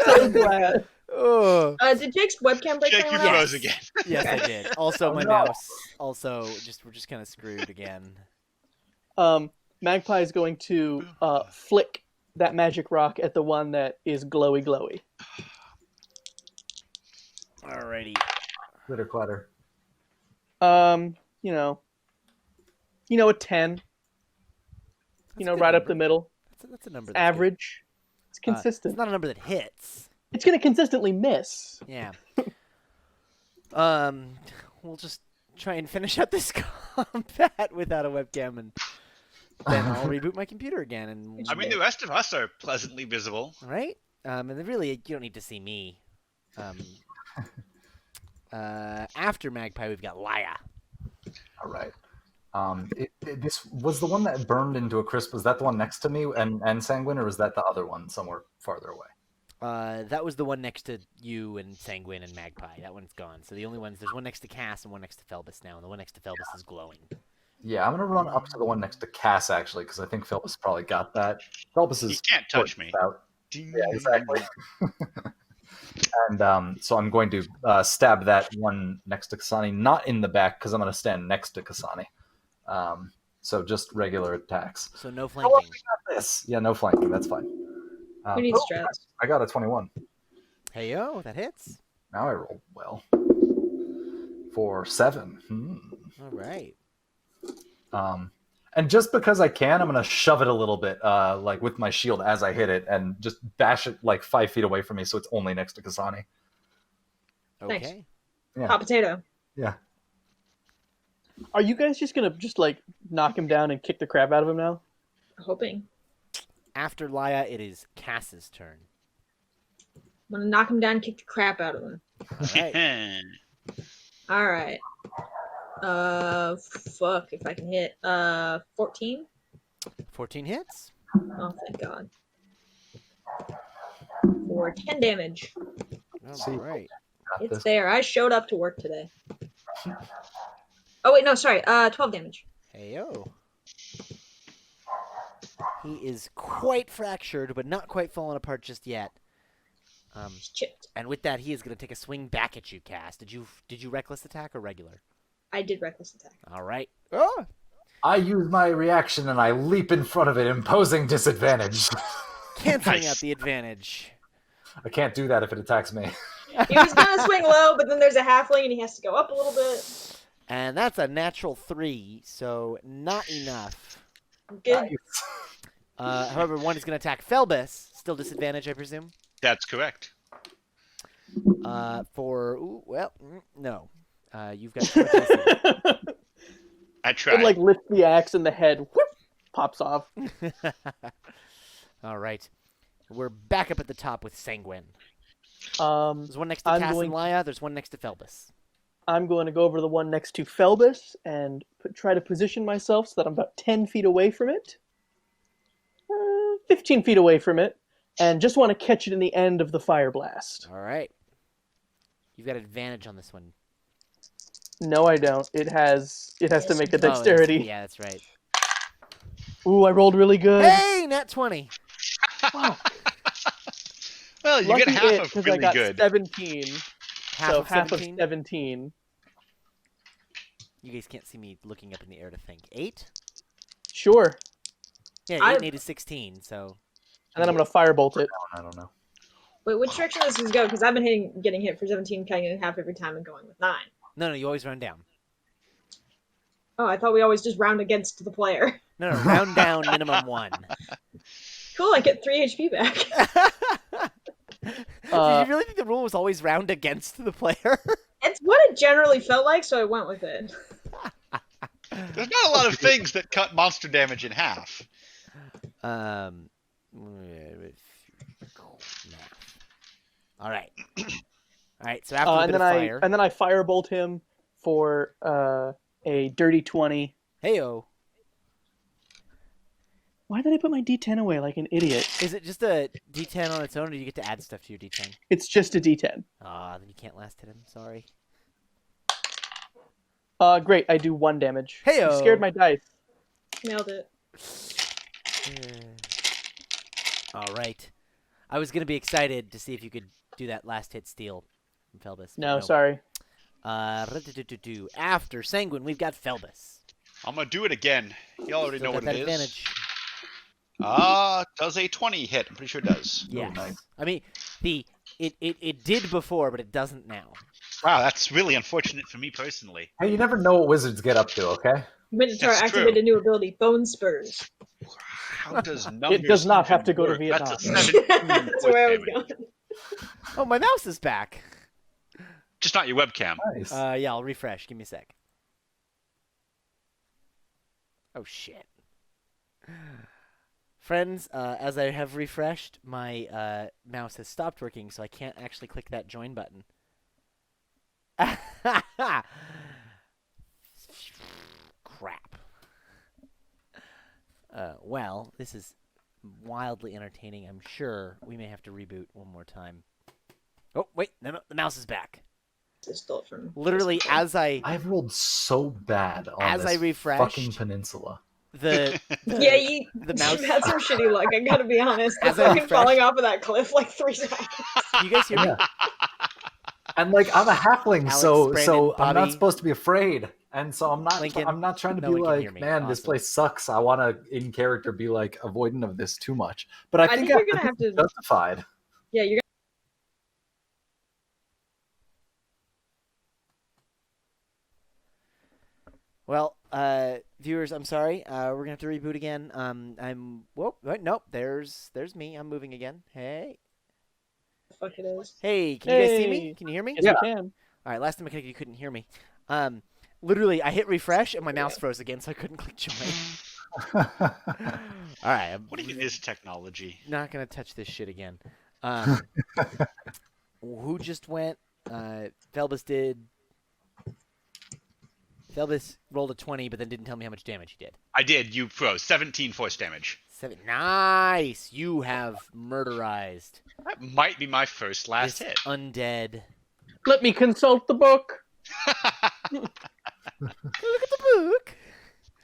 So glad. Oh. Did Jake's webcam break? Jake, you anyone else? froze again. Yes, I did. Also, my no. mouse. Also, we're just kind of screwed again. Magpie is going to flick that magic rock at the one that is glowy glowy. Alrighty. Glitter clatter. You know, a 10. That's a good right up number. the middle. That's a number. That's good. Average. It's consistent. It's not a number that hits. It's going to consistently miss. Yeah. We'll just try and finish up this combat without a webcam, and then I'll reboot my computer again. And I mean, the rest of us are pleasantly visible. right? And then really, you don't need to see me. After Magpie, we've got Laya. All right. This was the one that burned into a crisp. Was that the one next to me and Sanguine, or was that the other one somewhere farther away? That was the one next to you and Sanguine and Magpie. That one's gone. So the only ones, there's one next to Cass and one next to Phelbus now, and the one next to Phelbus is glowing. Yeah, I'm gonna run up to the one next to Cass actually, because I think Phelbus probably got that. Phelbus is. You can't touch me. Out. Yeah, exactly. And so I'm going to stab that one next to Kasani, not in the back, because I'm going to stand next to Kasani. So just regular attacks. So no How well flanking. we got this? Yeah, no flanking. That's fine. Who needs strats? I got a 21. Hey yo, that hits. Now I rolled well. For 7. All right. And just because I can, I'm going to shove it a little bit, like with my shield as I hit it, and just bash it like 5 feet away from me, so it's only next to Kasani. Okay. Nice. Yeah. Hot potato. Yeah. Are you guys just going to just like knock him down and kick the crap out of him now? Hoping. After Laya, it is Cass's turn. I'm gonna knock him down and kick the crap out of him. All right. Alright. Fuck if I can hit. 14? 14 hits. Oh, thank God. For 10 damage. All right. Got It's this. there. I showed up to work today. Oh, wait, no, sorry. 12 damage. Hey yo. He is quite fractured, but not quite fallen apart just yet. He's chipped. And with that, he is going to take a swing back at you, Cass. Did you reckless attack or regular? I did reckless attack. All right. Oh! I use my reaction and I leap in front of it, imposing disadvantage. Canceling Nice. out the advantage. I can't do that if it attacks me. He was gonna swing low, but then there's a halfling and he has to go up a little bit. And that's a natural 3, so not enough. Good. However, one is going to attack Phelbus. Still disadvantage, I presume? That's correct. No. You've got too much AC. I It tried. like lifts the axe and the head whoop, pops off. All right. We're back up at the top with Sanguine. Um, There's one next to I'm Cass going- and Laya. There's one next to Phelbus. I'm going to go over to the one next to Phelbus and try to position myself so that I'm about 10 feet away from it. 15 feet away from it. And just want to catch it in the end of the fire blast. All right. You've got advantage on this one. No, I don't. It has to make a Oh, that's- dexterity. yeah, that's right. Ooh, I rolled really good. Hey, nat 20. Well, you Lucky get half it, of 'cause really I got good. 17. Half So of half 17. of 17. You guys can't see me looking up in the air to think. 8? Sure. Yeah, 8 I- and 8 is 16, so... And then I'm going to firebolt it. I don't know. Wait, which direction does this go? Because I've been getting hit for 17, cutting it in half every time and going with 9. No, you always round down. Oh, I thought we always just round against the player. No, round down minimum 1. Cool, I get 3 HP back. Did you really think the rule was always round against the player? It's what it generally felt like, so I went with it. There's not a lot of things that cut monster damage in half. Math. All right. All right. So after the and bit then of fire, I firebolt him for a dirty 20. heyo. Why did I put my D10 away like an idiot? Is it just a D10 on its own, or do you get to add stuff to your D10? It's just a D10. Then you can't last hit him. Sorry. Great. I do 1 damage. Heyo. You scared my dice. Nailed it. All right. I was gonna be excited to see if you could do that last hit steal from Felbus. but No, sorry. After Sanguine, we've got Felbus. I'm gonna do it again. You already Still know got what that it is. advantage. Does a 20 hit? I'm pretty sure it does. Yes. nice. I mean, it did before, but it doesn't now. Wow, that's really unfortunate for me personally. Hey, you never know what wizards get up to, okay? Minotaur That's activated true. a new ability, Bone Spurs. How does numbers It does not even have to go to work? That's a Vietnam. 17 That's force where I was damage. going. Oh, my mouse is back. Just not your webcam. Nice. Yeah, I'll refresh. Give me a sec. Oh shit. Friends, as I have refreshed, my mouse has stopped working, so I can't actually click that join button. Crap. Well, this is wildly entertaining. I'm sure we may have to reboot one more time. Oh, wait. No, the mouse is back. Just stole it from Literally, as I've rolled so bad on As this I refreshed- fucking peninsula. the Yeah, the mouse. You've had some shitty luck, I gotta be honest. As I'm I fucking refresh- falling off of that cliff like 3 times. You guys hear me? Yeah. And like I'm a halfling, Alex, so Brandon, I'm Bobby, not supposed to be afraid, and so I'm not Lincoln, trying to no be one can hear like, me. man, this Awesome. place sucks. I want to in character be like avoidant of this too much, but I think you're gonna have it's to. justified. Yeah, you're Well, viewers, I'm sorry. We're gonna have to reboot again. Nope. There's me. I'm moving again. Hey, gonna. Fuck it is. hey. Can you guys see me? Hey. Can you hear me? Yes, Yeah. we can. All right. Last time you couldn't hear me. Literally, I hit refresh and my mouse froze again, so I couldn't click join. All right. I'm What even is technology? not gonna touch this shit again. Who just went? Felbus did. Felbus rolled a 20, but then didn't tell me how much damage he did. I did. You froze. 17 force damage. 7. Nice. You have murderized That might be my first last this hit. undead. Let me consult the book. Look at the book.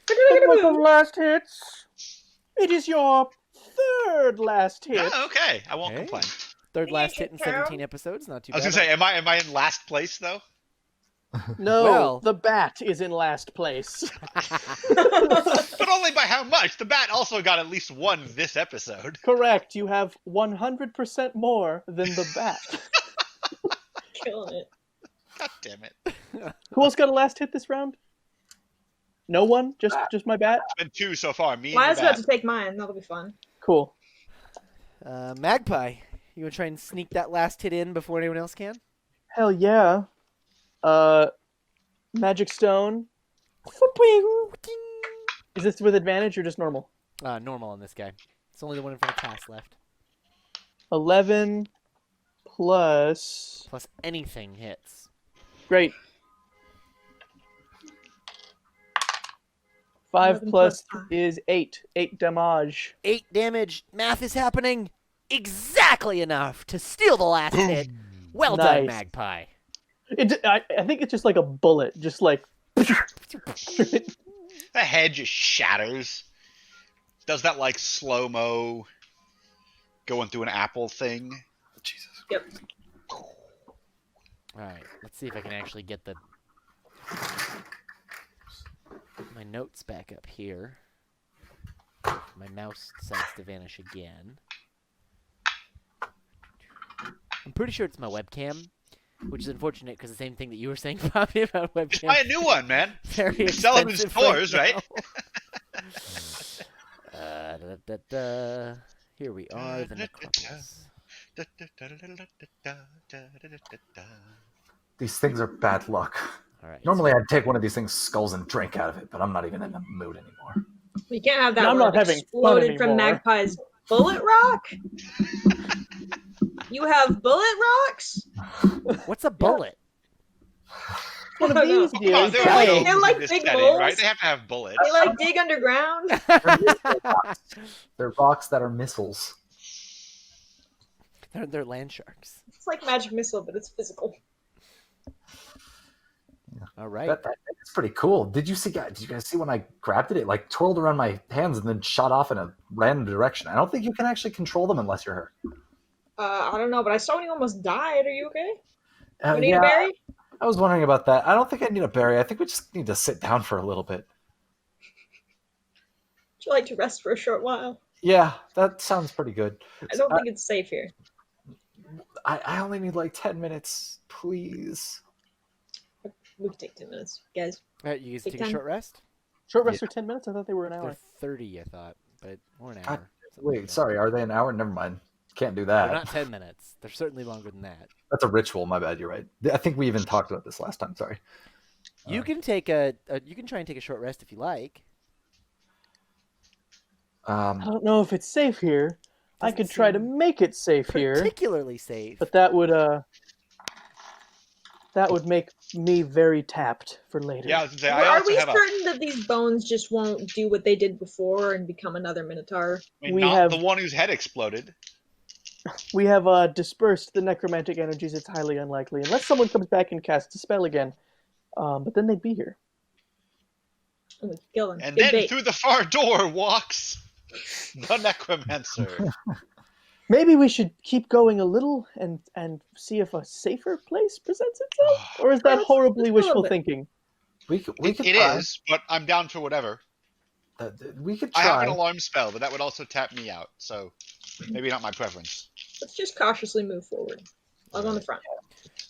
The book of last hits. It is your 3rd last hit. Oh, okay, I won't Hey. complain. Third Yeah, last hit in Carol. 17 episodes. Not too I was bad. gonna say, am I in last place though? No, Well- the bat is in last place. But only by how much? The bat also got at least 1 this episode. Correct. You have 100% more than the bat. Killing it. God damn it! Who else got a last hit this round? No one? Just my bat? Been 2 so far. Me and Well, I was the about bat. to take mine. That'll be fun. Cool. Magpie, you want to try and sneak that last hit in before anyone else can? Hell yeah. Magic stone. Is this with advantage or just normal? Normal on this guy. It's only the one in front of Cass left. 11 plus... Plus anything hits. Great. 5 11 plus plus 5. is 8. 8 damage. 8 damage. Math is happening. Exactly enough to steal the last hit. Well done, Nice. Magpie. I think it's just like a bullet. Just like... The head just shatters. Does that like slow-mo going through an apple thing? Jesus. Yep. Alright, let's see if I can actually get my notes back up here. My mouse decides to vanish again. I'm pretty sure it's my webcam, which is unfortunate because the same thing that you were saying, Bobby, about webcam. Buy a new one, man. Very Sell them in expensive stores, right? now. Here we are, the necropolis. These things are bad luck. All right. Normally, I'd take one of these things' skulls and drink out of it, but I'm not even in the mood anymore. You can't have that I'm one not having fun exploded from anymore. Magpie's bullet rock. You have bullet rocks? What's a bullet? One of I don't know. these Come deals. on, there are They're Hey, gnomes like in this big setting, moles. right? They have to have bullets. They like dig underground. They're rocks that are missiles. They're land sharks. It's like magic missile, but it's physical. All right. That's pretty cool. Did you guys see when I grabbed it? It like twirled around my hands and then shot off in a random direction. I don't think you can actually control them unless you're hurt. I don't know, but I saw when you almost died. Are you okay? You need Yeah, a berry? I was wondering about that. I don't think I need a berry. I think we just need to sit down for a little bit. Would you like to rest for a short while? Yeah, that sounds pretty good. I don't think it's safe here. I only need like 10 minutes, please. We can take 10 minutes, guys. All right, you guys Take take a 10. short rest? short rest for 10 minutes? I thought they were an They're hour. 30, I thought, but or an God, hour. something like Wait, that. sorry, are they an hour? Never mind. Can't do They're that. not 10 minutes. They're certainly longer than that. That's a ritual, my bad, you're right. I think we even talked about this last time, sorry. You can take you can try and take a short rest if you like. I don't know if it's safe here. I Doesn't could try to seem make it safe here, Particularly safe. but that would make me very tapped for later. Yeah, I was gonna say, I Are also we have certain that these bones just won't do what they did before and become another Minotaur? we not have- the one whose head exploded. We have dispersed the necromantic energies. It's highly unlikely, unless someone comes back and casts a spell again. But then they'd be here. And we can kill them. And Good then bait. through the far door walks the necromancer. Maybe we should keep going a little and see if a safer place presents itself, or is that Let's- horribly let's go a wishful bit. thinking? We could It try. is, but I'm down for whatever. We could I have an try. alarm spell, but that would also tap me out, so maybe not my preference. Let's just cautiously move forward. I'll go on the front.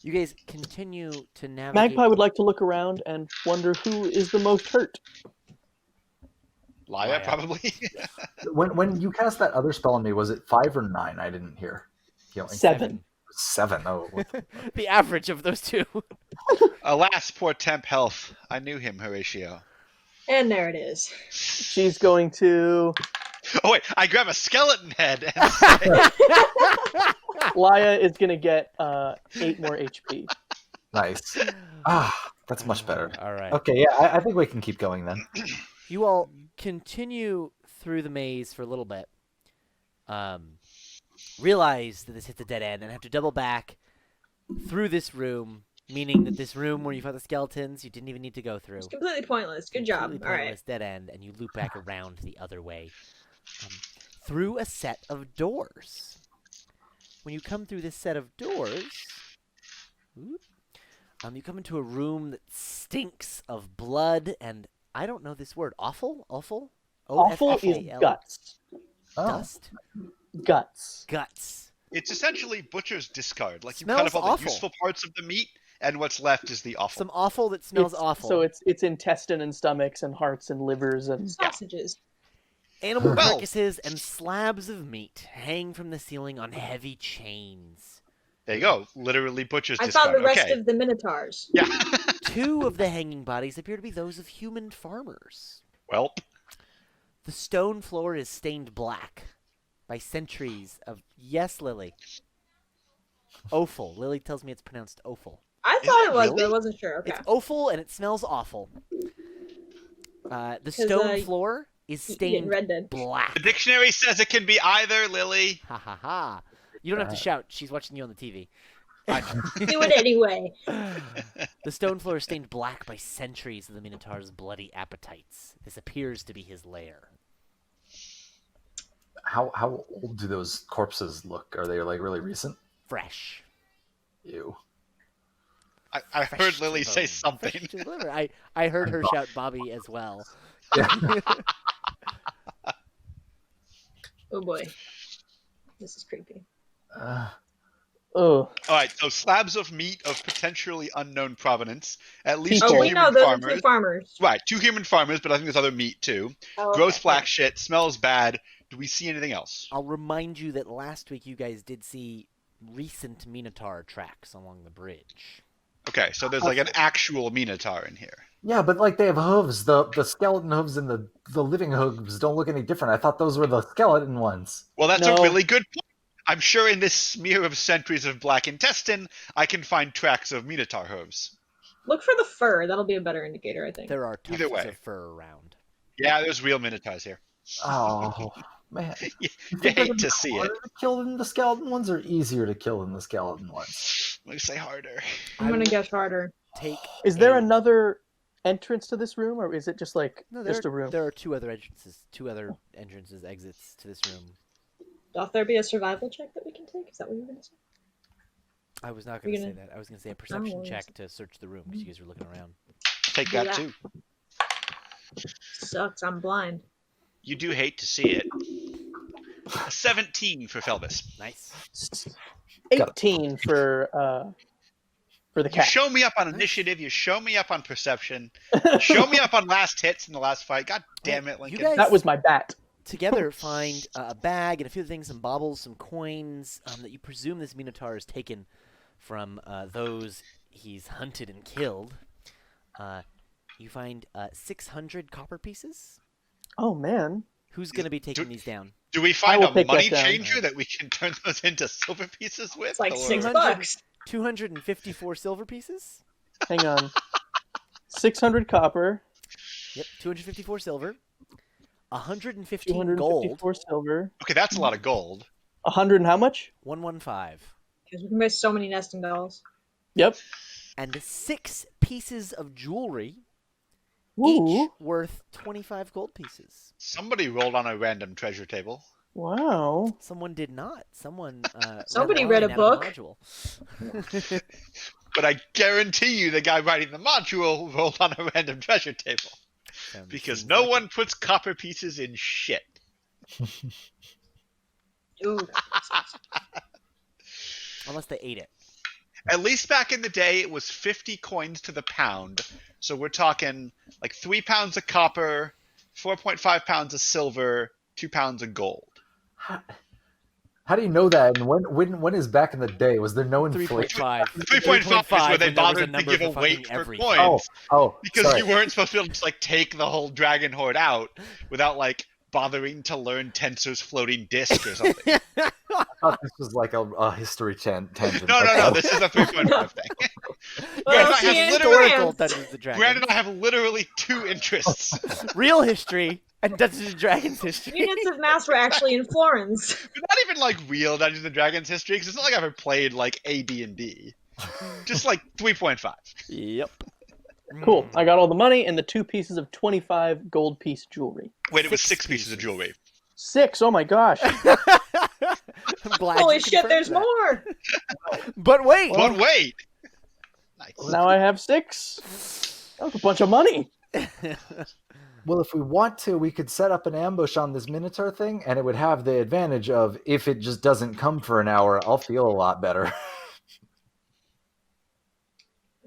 You guys continue to navigate. Magpie would like to look around and wonder who is the most hurt. Laya, Laya. probably. When you cast that other spell on me, was it 5 or 9? I didn't hear. Healing. 7. 7. Oh, what the- The average of those two. Alas, poor temp health. I knew him, Horatio. And there it is. She's going to. Oh wait, I grab a skeleton head and say, Laya is going to get 8 more HP. nice. That's much better. All right. Okay, yeah, I think we can keep going then. You all continue through the maze for a little bit. Realize that this hits a dead end and have to double back through this room, meaning that this room where you fought the skeletons, you didn't even need to go through. It's completely pointless. Good job. Completely All right. pointless dead end, and you loop back around the other way through a set of doors. When you come through this set of doors, you come into a room that stinks of blood and I don't know this word. Awful? Awful? Awful is O-F-F-A-L. guts. Oh. Dust? Guts. Guts. it's essentially butcher's discard. Like you Smells cut up all awful. the useful parts of the meat, and what's left is the awful. Some offal that smells It's- awful. So it's intestine and stomachs and hearts and livers and Sausages. Animal Well- carcasses and slabs of meat hang from the ceiling on heavy chains. There you go. Literally butcher's I discard. found the rest Okay. of the Minotaurs. Yeah. 2 of the hanging bodies appear to be those of human farmers. Well, The stone floor is stained black by centuries of... Yes, Lily. Offal. Lily tells me it's pronounced offal. I Is thought it it was, but really? I wasn't sure. Okay. It's offal and it smells awful. The stone floor is Getting stained Red Dead. black. the dictionary says it can be either, Lily. Ha ha ha. You don't have to shout. She's watching you on the TV. Do it anyway. The stone floor is stained black by centuries of the Minotaur's bloody appetites. This appears to be his lair. How old do those corpses look? Are they like really recent? Fresh. Ew. I Fresh heard to Lily the say bone. something. Fresh to the liver. I heard her shout Bobby as well. Oh boy. This is creepy. oh, All right, so slabs of meat of potentially unknown provenance. At least People. Oh, two we know human those are farmers. two farmers. Right, 2 human farmers, but I think there's other meat too. Oh, Gross okay. black shit, smells bad. Do we see anything else? I'll remind you that last week you guys did see recent Minotaur tracks along the bridge. Okay, so there's like an actual Minotaur in here. Yeah, but like they have hooves. The skeleton hooves and the living hooves don't look any different. I thought those were the skeleton ones. Well, that's No. a really good point. I'm sure in this smear of centuries of black intestine, I can find tracks of Minotaur hooves. Look for the fur. That'll be a better indicator, I think. There are Either tufts way. of fur around. Yeah, there's real Minotaurs here. Oh man, You think they're hate gonna to be see it. harder to kill than the skeleton ones, or easier to kill than the skeleton ones? Let me say harder. I'm gonna guess harder. Take. Is there a- another entrance to this room, or is it just like No, just a room? There are two other entrances, exits to this room. Doth there be a survival check that we can take? Is that what you're gonna say? I was not going to You're say gonna- that. I was going to say a perception yes. check to search the room because you guys are looking around. Take Do that that. too. Sucks. I'm blind. You do hate to see it. A 17 for Felvis. Nice. 18 for the You cat. show me up on initiative. You show me up on perception. Show me up on last hits in the last fight. God damn it, You Lincoln. guys That was my bat. together find a bag and a few other things, some baubles, some coins that you presume this Minotaur has taken from those he's hunted and killed. You find 600 copper pieces. Oh man. Who's going to be taking these down? Do we I find will a pick that money down. changer that we can turn those into silver pieces with? It's like Or- $6. 254 silver pieces. Hang on. 600 copper, Yep, 254 silver. 115 gold. 254 silver, Okay, that's a lot of gold. 100 and how much? 115. Because we can buy so many nesting dolls. Yep. And 6 pieces of jewelry, Ooh. each worth 25 gold pieces. Somebody rolled on a random treasure table. Wow. Someone did not. Someone Somebody line read a out of book. the module. But I guarantee you the guy writing the module rolled on a random treasure table. Because Seems no like one puts copper pieces in shit. Ooh. unless they ate it. At least back in the day, it was 50 coins to the pound. So we're talking like 3 pounds of copper, 4.5 pounds of silver, 2 pounds of gold. How do you know that? And when is back in the day? Was there no inflation? 3.5. 3.5 is where they when there was a bothered to number give a for weight fucking for everything. coins. Oh, Because sorry. you weren't supposed to be able to just like take the whole dragon horde out without like bothering to learn Tensor's floating disc or something. I thought this was like a history tangent. No, this is a 3.5 thing. Well, I see have in literally- Historical France. Dungeons and Dragons. Brandon and I have literally 2 interests. Real history and Dungeons and Dragons history. Units of mass were actually in Florence. But not even like real Dungeons and Dragons history, because it's not like I've ever played like AD&D. Just like 3.5. Yep. Cool. I got all the money and the 2 pieces of 25 gold piece jewelry. Wait, it was 6 6 pieces of jewelry. 6. Oh my gosh. I'm glad Holy you shit, confirmed there's that. more! But wait. But wait! Nice. Now I have 6. That was a bunch of money. Well, if we want to, we could set up an ambush on this Minotaur thing, and it would have the advantage of if it just doesn't come for an hour, I'll feel a lot better.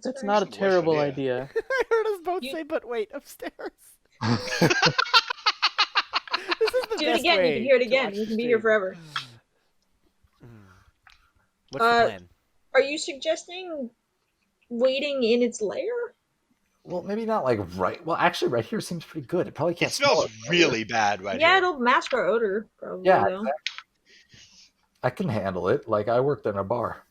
That's not a Worst terrible idea. idea. I heard us both You- say, but wait, upstairs. This is the Do it best again, you way can hear it to again. watch You the can be here stream. forever. What's the plan? Are you suggesting waiting in its lair? Well, maybe not like right. Well, actually, right here seems pretty good. It probably It can't smells smell it. really bad right Yeah, here. it'll mask our odor, probably, Yeah, though. exactly. I can handle it. Like I worked in a bar.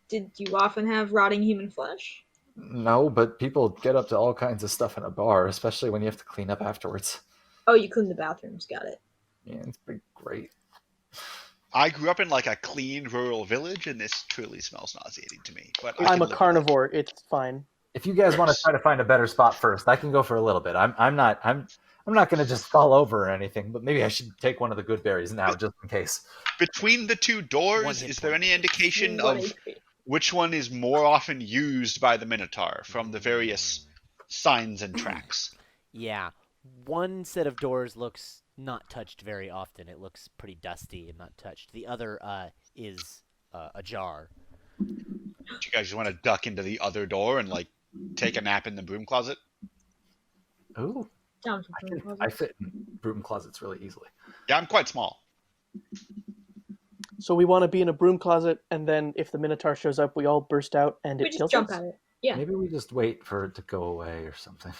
Did you often have rotting human flesh? No, but people get up to all kinds of stuff in a bar, especially when you have to clean up afterwards. Oh, you cleaned the bathrooms, got it. Yeah, it's pretty great. I grew up in like a clean rural village, and this truly smells nauseating to me. But I I'm can a live with it. carnivore. It's fine. If you guys want to try to find a better spot first, I can go for a little bit. I'm not going to just fall over or anything, but maybe I should take one of the good berries now just in case. Between the 2 One doors, hit is there point. any indication One of HP. which one is more often used by the Minotaur from the various signs and tracks? Yeah. One set of doors looks not touched very often. It looks pretty dusty and not touched. The other is ajar. Do you guys just want to duck into the other door and like take a nap in the broom closet? Ooh, Down from the I closet. fit in broom closets really easily. Yeah, I'm quite small. So we want to be in a broom closet, and then if the Minotaur shows up, we all burst out and We it just kills jump us? at it. Yeah. Maybe we just wait for it to go away or something.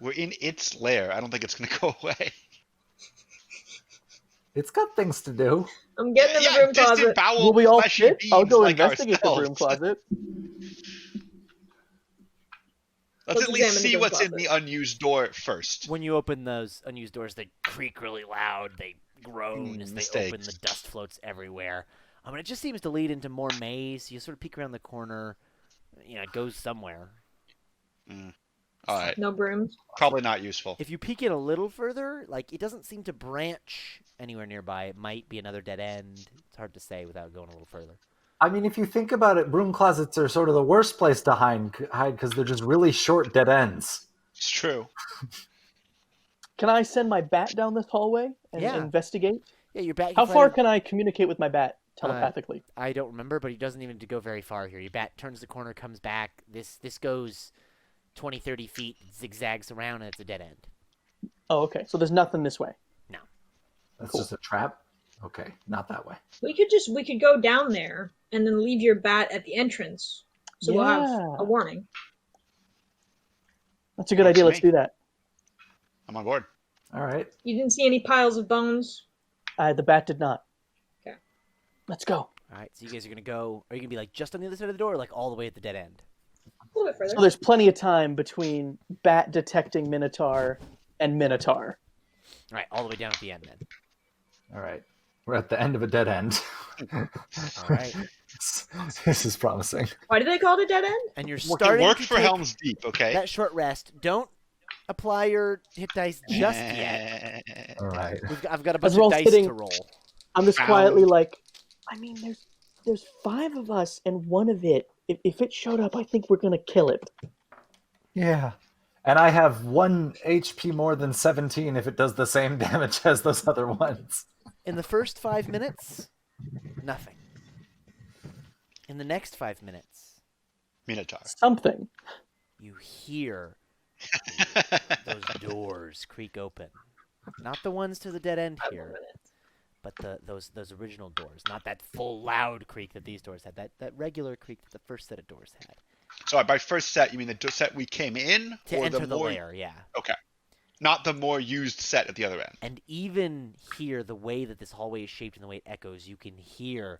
We're in its lair. I don't think it's going to go away. It's got things to do. I'm getting in the broom distant closet. bowel Will we all fleshy fit? I'll beings go like investigate the broom ourselves. closet. Let's at least examine the see broom what's in closet. the unused door first. When you open those unused doors, they creak really loud. They groan as they open. Mistakes. The dust floats everywhere. It just seems to lead into more maze. You sort of peek around the corner. It goes somewhere. All right. No brooms. Probably not useful. If you peek in a little further, it doesn't seem to branch anywhere nearby. It might be another dead end. It's hard to say without going a little further. I mean, if you think about it, broom closets are sort of the worst place to hide because they're just really short dead ends. It's true. Can I send my bat down this hallway and Yeah. investigate? Yeah, your bat. How far can I communicate with my bat telepathically? I don't remember, but he doesn't even have to go very far here. Your bat turns the corner, comes back. This goes 20, 30 feet, zigzags around, and it's a dead end. Oh, okay. So there's nothing this way. No. That's Cool. just a trap? Okay, not that way. We could go down there and then leave your bat at the entrance, so we'll have Yeah. a warning. That's a good Works idea. for Let's me. do that. I'm on board. All right. You didn't see any piles of bones. The bat did not. Okay. Let's go. All right, so you guys are going to go. Are you going to be just on the other side of the door, or all the way at the dead end? A little bit further. So there's plenty of time between bat detecting Minotaur and Minotaur. All right, all the way down at the end then. All right. We're at the end of a dead end. All right. This is promising. Why do they call it a dead end? And you're It starting worked to for take Helm's Deep, okay? that short rest. Don't apply your hit dice just yet. All right. I've got a bunch we're of all dice sitting- to roll. I'm just Found. quietly like, I mean, there's 5 of us, and one of it, if it showed up, I think we're gonna kill it. Yeah. And I have 1 HP more than 17 if it does the same damage as those other ones. In the first 5 minutes, nothing. In the next 5 minutes, Minotaur. Something. you hear those doors creak open. Not the ones to the dead end here, but those original doors. Not that full loud creak that these doors had. That regular creak that the first set of doors had. So by first set, you mean the set we came in? To or enter the the more... lair, yeah. Okay. Not the more used set at the other end. And even here, the way that this hallway is shaped and the way it echoes, you can hear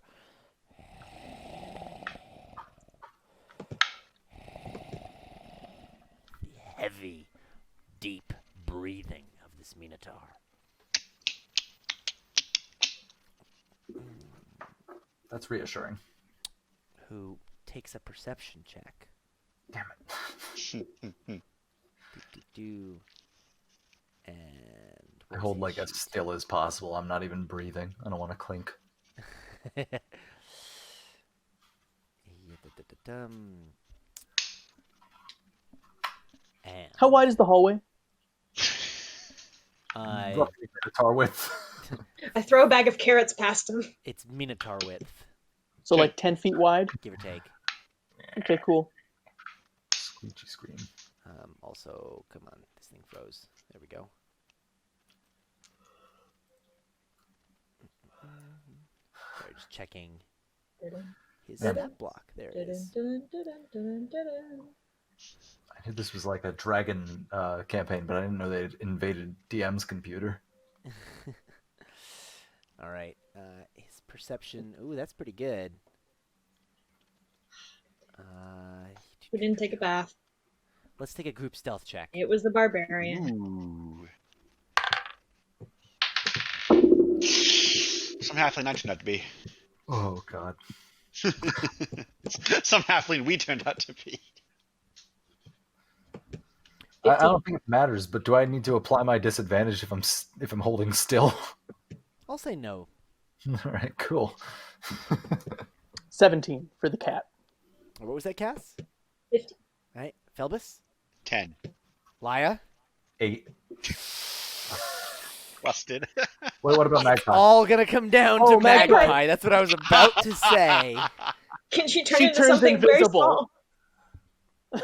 the heavy, deep breathing of this Minotaur. That's reassuring. Who takes a perception check. Damn it. Do. And I hold like as still as possible. I'm not even breathing. I don't want to clink. And How wide is the hallway? Roughly Minotaur width. I throw a bag of carrots past him. it's Minotaur width, So Okay. like 10 feet wide? give or take. Okay, cool. Squeegee scream. Also, come on, this thing froze. There we go. Sorry, just checking his stat block. There it is. I knew this was like a dragon campaign, but I didn't know they had invaded DM's computer. All right, his perception. Ooh, that's pretty good. We didn't take a bath. Let's take a group stealth check. It was the barbarian. Ooh. Some halfling I turned out to be. Oh god. Some halfling we turned out to be. I don't think it matters, but do I need to apply my disadvantage if I'm holding still? I'll say no. All right, cool. 17 for the cat. What was that, Cass? 50. All right, Felbus, 10. Laya. 8. Busted. Wait, what about Magpie? All gonna come down Oh, to Magpie. Magpie. That's what I was about to say. Can she turn She into turns something very invisible. small?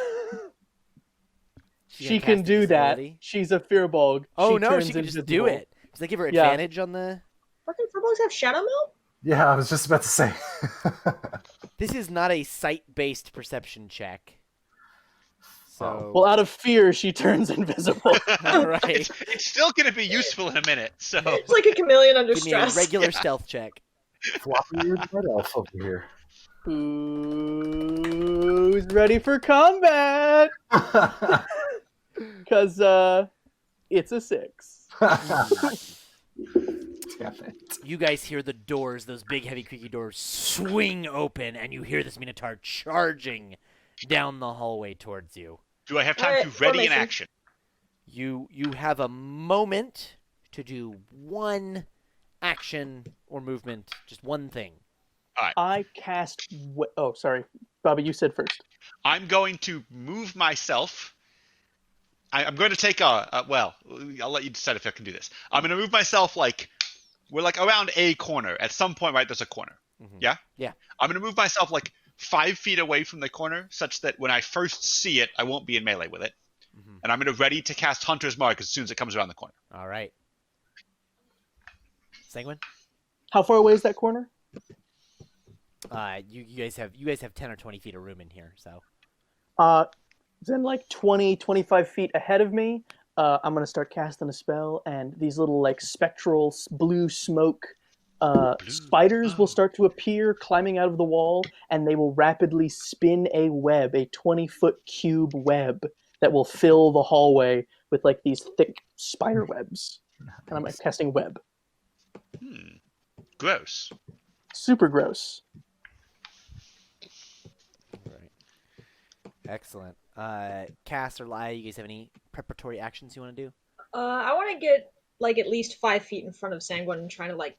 She She gonna can cast do that. invisibility? She's a fearbog. Oh She no, turns she can just do invisible. it. Does that give her Yeah. advantage on the? Fucking furbolgs have shadow melt? Yeah, I was just about to say. This is not a sight-based perception check. So, Well, out of fear, she turns invisible. all right. It's still going to be useful in a minute. So It's like a chameleon under Give me a stress. regular stealth check. Floppy eared night elf over here. Who's ready for combat? Because it's a 6. Damn it. You guys hear the doors, those big, heavy, creaky doors, swing open, and you hear this Minotaur charging down the hallway towards you. do I have time Alright, to ready an formation. action? You have a moment to do one action or movement, just one thing. I cast. Oh, sorry, Bobby. You said first. I'm going to move myself. I'm going to take well, I'll let you decide if I can do this. I'm going to move myself we're around a corner. At some point, right, there's a corner. Mhm. Yeah? Yeah. I'm going to move myself 5 feet away from the corner such that when I first see it, I won't be in melee with it. Mhm. And I'm going to ready to cast Hunter's Mark as soon as it comes around the corner. All right. Sanguine? How far away is that corner? You guys have 10 or 20 feet of room in here, so. Then 20, 25 feet ahead of me, I'm going to start casting a spell, and these little spectral blue smoke spiders will start to appear climbing out of the wall, and they will rapidly spin a web, a 20-foot cube web that will fill the hallway with these thick spider webs. And I'm casting web. Gross. Super gross. All right. Excellent. Cass or Laia, you guys have any preparatory actions you want to do? I want to get at least 5 feet in front of Sanguine and trying to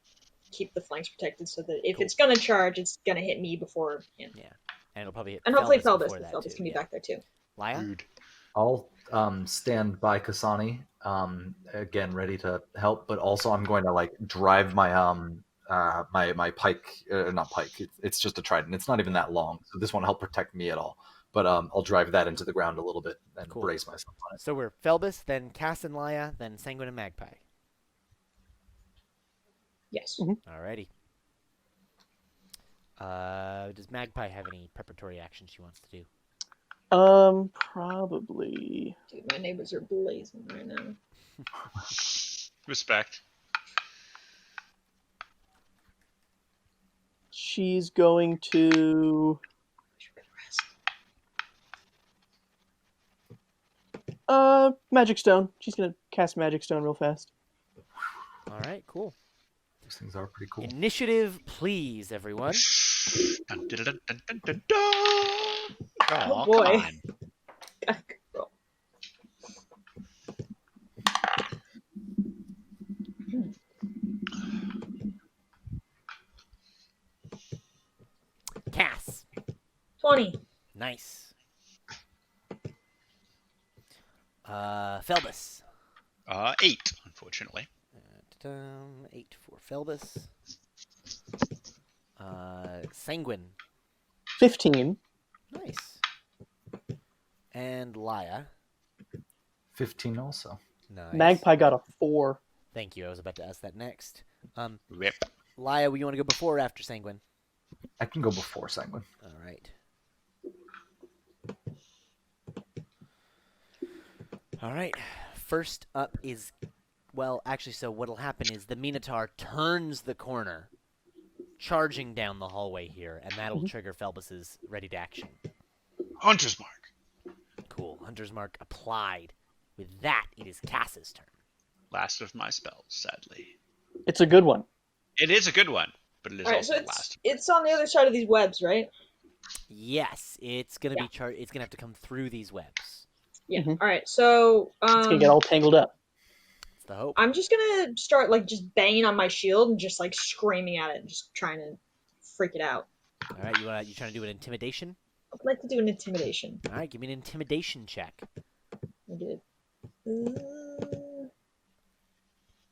keep the flanks protected so that if Cool. it's gonna charge, it's gonna hit me before him. Yeah. And it'll probably hit And hopefully Felbus Felbus, before because that, Felbus too. can be Yeah. back there too. Laia? Rude. I'll stand by Kasani, again ready to help, but also I'm going to drive my my pike, not pike. It's just a trident. It's not even that long, so this won't help protect me at all. But I'll drive that into the ground a little bit and Cool. brace myself on it. So we're Felbus, then Cass and Laia, then Sanguine and Magpie. Yes. Alrighty. Does Magpie have any preparatory actions she wants to do? Probably. Dude, my neighbors are blazing right now. Respect. She's going to. Magic Stone. She's gonna cast Magic Stone real fast. Alright, cool. These things are pretty cool. Initiative, please, everyone. Dun, dun, dun, dun, dun, dun, dun. Aw, boy. come on. Gotta roll. Cass. 20. Nice. Felbus. 8, unfortunately. 8 for Felbus. Sanguine. 15. Nice. And Laia. 15 also. Nice. Magpie got a 4. Thank you. I was about to ask that next. Rip. Laia, you want to go before or after Sanguine? I can go before Sanguine. All right. All right. First up is, well, actually, so what'll happen is the Minotaur turns the corner, charging down the hallway here, and that'll trigger Felbus's ready to action. Hunter's Mark. Cool. Hunter's Mark applied. With that, it is Cass's turn. Last of my spells, sadly. It's a good one. It is a good one, but it is Alright, also so the last. it's on the other side of these webs, right? Yes, it's gonna be it's gonna have to come through these webs. Yeah. Mhm. Alright, so It's gonna get all tangled up. It's the hope. I'm just gonna start just banging on my shield and just screaming at it and just trying to freak it out. All right, you trying to do an intimidation? I'd like to do an intimidation. All right, give me an intimidation check. I did.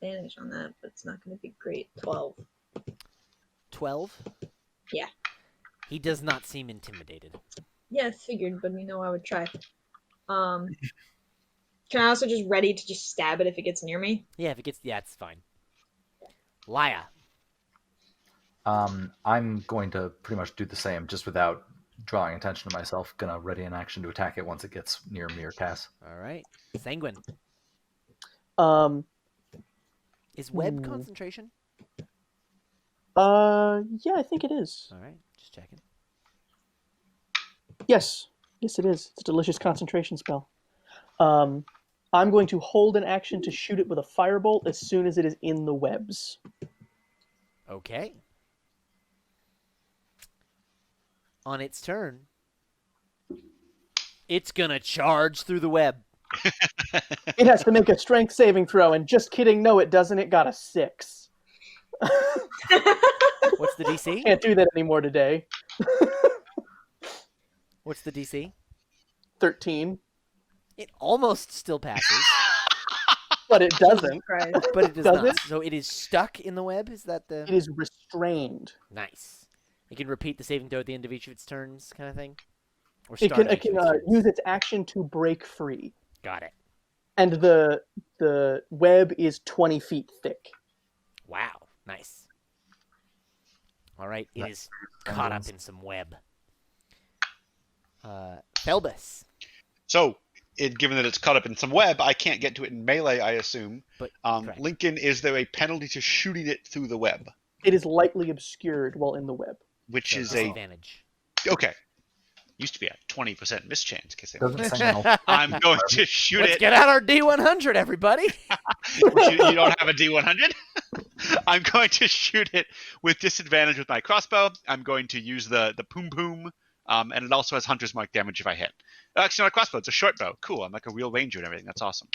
Advantage on that, but it's not going to be great. 12. 12? Yeah. He does not seem intimidated. Yeah, I figured, but I would try. Can I also just ready to just stab it if it gets near me? Yeah, if it gets, it's fine. Laia. I'm going to pretty much do the same, just without drawing attention to myself, gonna ready an action to attack it once it gets near me or Cass. All right. Sanguine. Um. Is web concentration? Yeah, I think it is. All right. Just checking. Yes, it is. It's a delicious concentration spell. I'm going to hold an action to shoot it with a firebolt as soon as it is in the webs. Okay. On its turn, it's gonna charge through the web. It has to make a strength saving throw, and just kidding, no, it doesn't. It got a 6. What's the DC? Can't do that anymore today. What's the DC? 13, It almost still passes, but it doesn't. Christ. but it does Does not. it? So it is stuck in the web. Is that It the is restrained. nice? It can repeat the saving throw at the end of each of its turns, kind of thing. Or It start can, each of its turns. use its action to break free, Got it. and the web is 20 feet thick. Wow. Nice. All right. It is caught up in some web. Phelbus. So, given that it's caught up in some web, I can't get to it in melee, I assume. But correct. Lincoln, is there a penalty to shooting it through the web? It is lightly obscured while in the web. Which So is a... disadvantage. Okay. Used to be a 20% mischance. In case Doesn't anyone- Sentinel I'm going to shoot Let's it. get out our D100, everybody. You don't have a D100? I'm going to shoot it with disadvantage with my crossbow. I'm going to use the poom poom, and it also has hunter's mark damage if I hit. Actually, not a crossbow. It's a short bow. Cool. I'm like a real ranger and everything. That's awesome.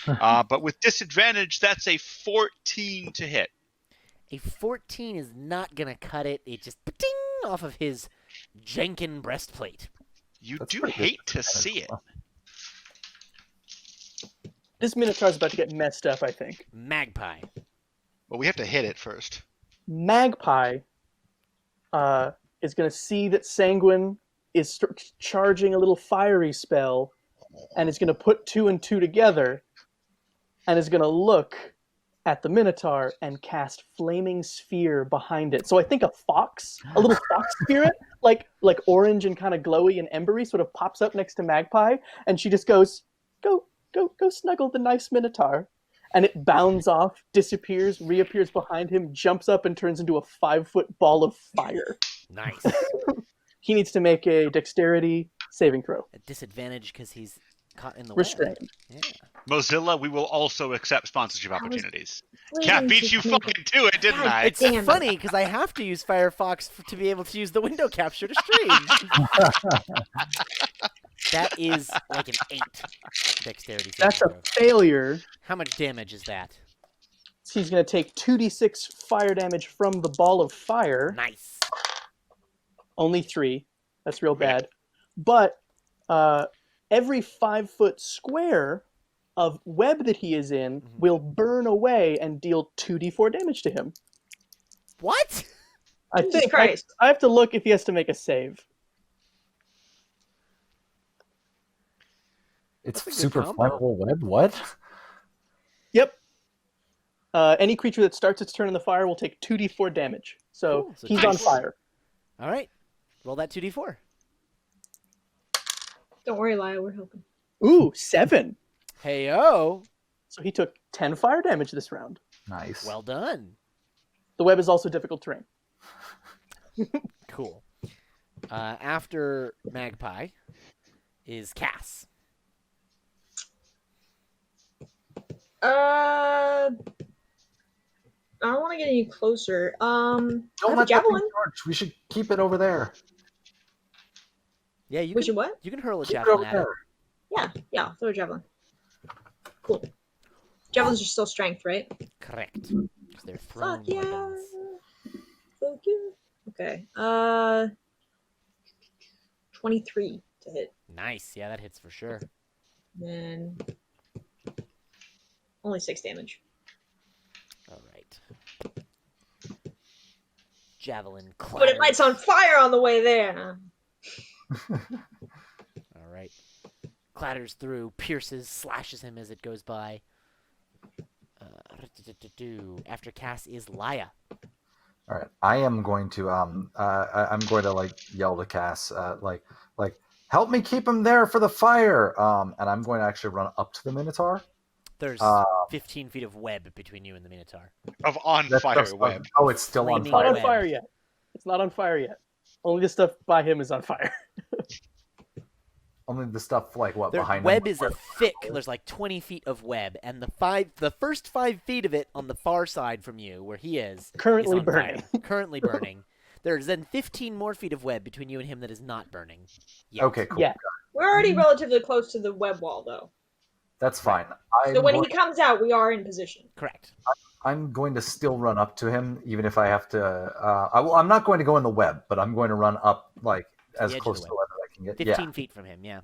But with disadvantage, that's a 14 to hit. A 14 is not going to cut it. It just ding off of his Jenkin breastplate. You That's do pretty good hate to see it. This Minotaur's about to get messed up, I think. Magpie. Well, we have to hit it first. Magpie is going to see that Sanguine is charging a little fiery spell, and is going to put 2 and 2 together, and is going to look at the Minotaur and cast Flaming Sphere behind it. So I think a fox, a little fox spirit, like orange and kind of glowy and embery, sort of pops up next to Magpie, and she just goes, go snuggle the nice Minotaur. And it bounds off, disappears, reappears behind him, jumps up, and turns into a 5-foot ball of fire. Nice. He needs to make a dexterity saving throw. A disadvantage because he's caught in the web. Restrained. Yeah. Mozilla, we will also accept sponsorship was opportunities. waiting Yeah, to beat you see- fucking to it, didn't God I? It's Damn it. funny because I have to use Firefox to be able to use the window capture to stream. That is like an 8 dexterity saving That's a throw. failure. How much damage is that? He's going to take 2d6 fire damage from the ball of fire. Nice. Only 3. That's real bad. But every 5-foot square of web that he is in will burn away and deal 2d4 damage to him. What? I Jesus think Christ. I have to look if he has to make a save. It's That's a good super combo. flammable web. What? Yep. Any creature that starts its turn in the fire will take 2d4 damage. So Cool. So he's 2d4. on fire. All right. Roll that 2d4. Don't worry, Lyle, we're helping. Ooh, 7. Hey-o. So he took 10 fire damage this round. Nice. Well done. The web is also difficult terrain. Cool. After Magpie is Cass. I don't want to get any closer. I Don't have a let that javelin. thing charge. We should keep it over there. Yeah, you We can, should what? you can hurl a Keep it javelin over at it. there. Yeah, throw a javelin. Cool. Javelins are still strength, right? Correct. Because they're thrown Fuck yeah. weapons. Fuck yeah. Okay. 23 to hit. Nice. Yeah, that hits for sure. Then only 6 damage. All right. Javelin But it clatters. lights on fire on the way there. All right. Clatters through, pierces, slashes him as it goes by. After Cass is Laya. All right, I am going to I'm going to like yell to Cass like help me keep him there for the fire. And I'm going to actually run up to the Minotaur. There's Uh, 15 feet of web between you and the Minotaur. Of on That's fire just- web. Oh, it's still on Flaming It's not fire. on web. fire yet. It's not on fire yet. Only the stuff by him is on fire. Only the stuff like what The behind web him? is a thick. There's like 20 feet of web, and the first 5 feet of it on the far side from you, where he is Currently on fire. burning. Currently burning. There's then 15 more feet of web between you and him that is not burning. Yet. Okay, cool. Yeah. We're already relatively close to the web wall, though. That's fine. So when he comes out, we are in position. Correct. I'm going to still run up to him, even if I have to. I'm not going to go in the web, but I'm going to run up like as edge of close the to the web as I can get. 15 feet from him. Yeah.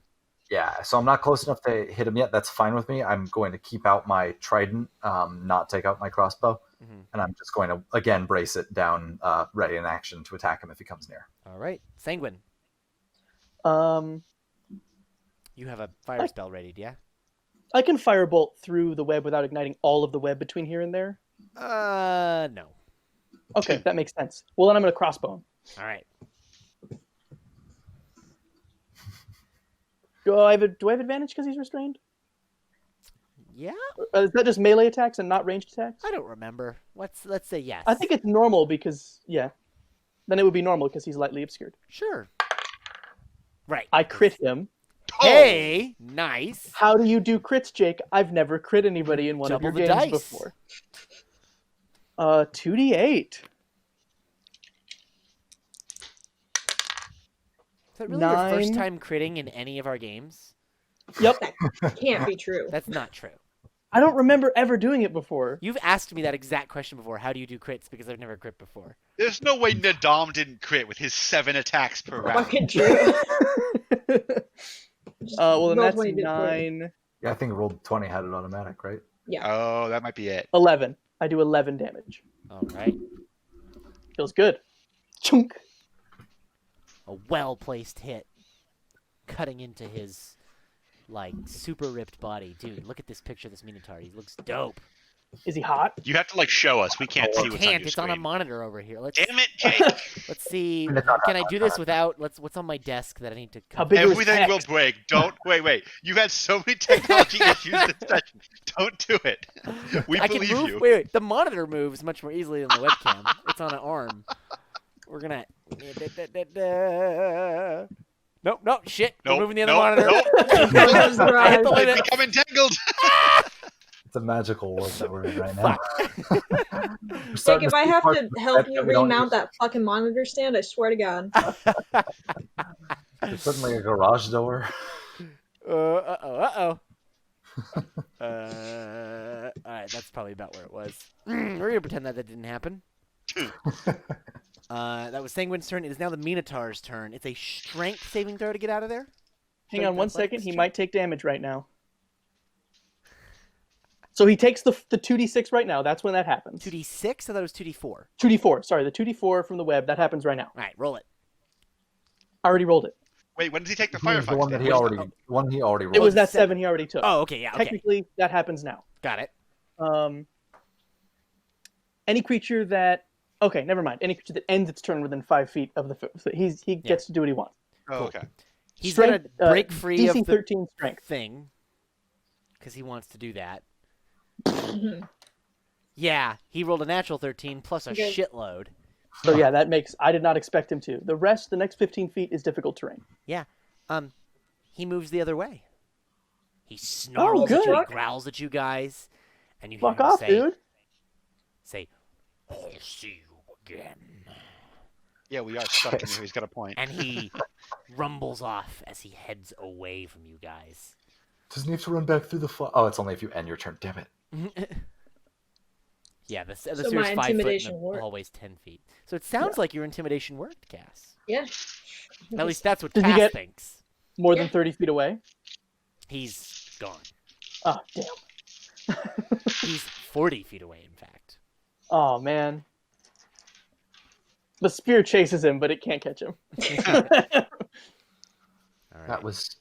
Yeah. So I'm not close enough to hit him yet. That's fine with me. I'm going to keep out my trident, not take out my crossbow, and I'm just going to again brace it down, ready in action to attack him if he comes near. All right, Sanguine. Um, You have a fire spell ready, yeah? I can firebolt through the web without igniting all of the web between here and there. No. Okay, that makes sense. Well, then I'm going to crossbow him. All right. Do I have advantage because he's restrained? Yeah. Is that just melee attacks and not ranged attacks? I don't remember. Let's say yes. I think it's normal because then it would be normal because he's lightly obscured. Sure. Right. I crit him. Hey, nice. How do you do crits, Jake? I've never crit anybody in one Double of your the games dice. before. 2d8. Is that really your first 9. time critting in any of our games? Yep. That can't be true. That's not true. I don't remember ever doing it before. You've asked me that exact question before. How do you do crits? Because I've never crit before. There's no way Nadam didn't crit with his 7 attacks per round. Fucking true. Well, then Roll that's 20 to 9, Yeah, I think rolled 20 had it automatic, right? Oh, that might be it. 11. I do 11 damage. All right. Feels good. Chunk. A well-placed hit. Cutting into his, like, super ripped body. Dude, look at this picture of this Minotaur. He looks dope. Is he hot? You have to like show us. We can't see what's on Can't. your It's screen. on a monitor over here. Let's Damn it, Jake! let's see. It's not Can I on do this without? What's on my desk that I need to How cover? big are his Everything will pecs? break. Don't wait. You've had so many technology issues this session. Don't do it. We I can believe move. you. Wait. The monitor moves much more easily than the webcam. It's on an arm. We're gonna. Nope. Shit. Nope, We're moving the other nope, monitor. That's I hit right. the They limit. become entangled. It's a magical world that we're in right now. Fuck. We're Jake, starting if to I see have parts to of the help set you that we don't remount use. that fucking monitor stand, I swear to God. There's suddenly a garage door. Uh-oh. Alright, that's probably about where it was. We're gonna pretend that didn't happen. That was Sanguine's turn. It is now the Minotaur's turn. It's a strength saving throw to get out of there. Hang on one Strength second. He athletics might take damage right now. So he takes the 2d6 right now. That's when that happens. 2d6? I thought it was 2d4. 2d4. Sorry, the 2d4 from the web. That happens right now. Alright, roll it. I already rolled it. Wait, when does he take the The one firefight? that he already, the one he already rolled. It was that seven. 7 he already took. Oh, okay, yeah, okay. Technically, that happens now. Got it. Any creature that... Okay, never mind. Any creature that ends its turn within 5 feet of the... So he gets to do what he wants. Oh, okay. He's Strength, gonna break free DC of the 13 strength. thing. Because he wants to do that. Yeah, he rolled a natural 13 plus a Okay. shitload. So yeah, that makes... I did not expect him to. The rest, the next 15 feet, is difficult terrain. Yeah. He moves the other way. He snarls at good. you, he growls at you guys, and you hear Fuck him off, say, dude. I'll see you again. Yeah, we are stuck in here. He's got a point. And he rumbles off as he heads away from you guys. Doesn't he have to run back through the fire? Oh, it's only if you end your turn. Damn it. Yeah, the So sewer's my 5 foot intimidation and the worked. hallway's 10 feet. So it sounds like your intimidation worked, Cass. Yeah. At least that's what Did he Cass get- thinks. More than 30 feet away? He's gone. Oh, damn. He's 40 feet away, in fact. Oh, man. The spear chases him, but it can't catch him. All right. That was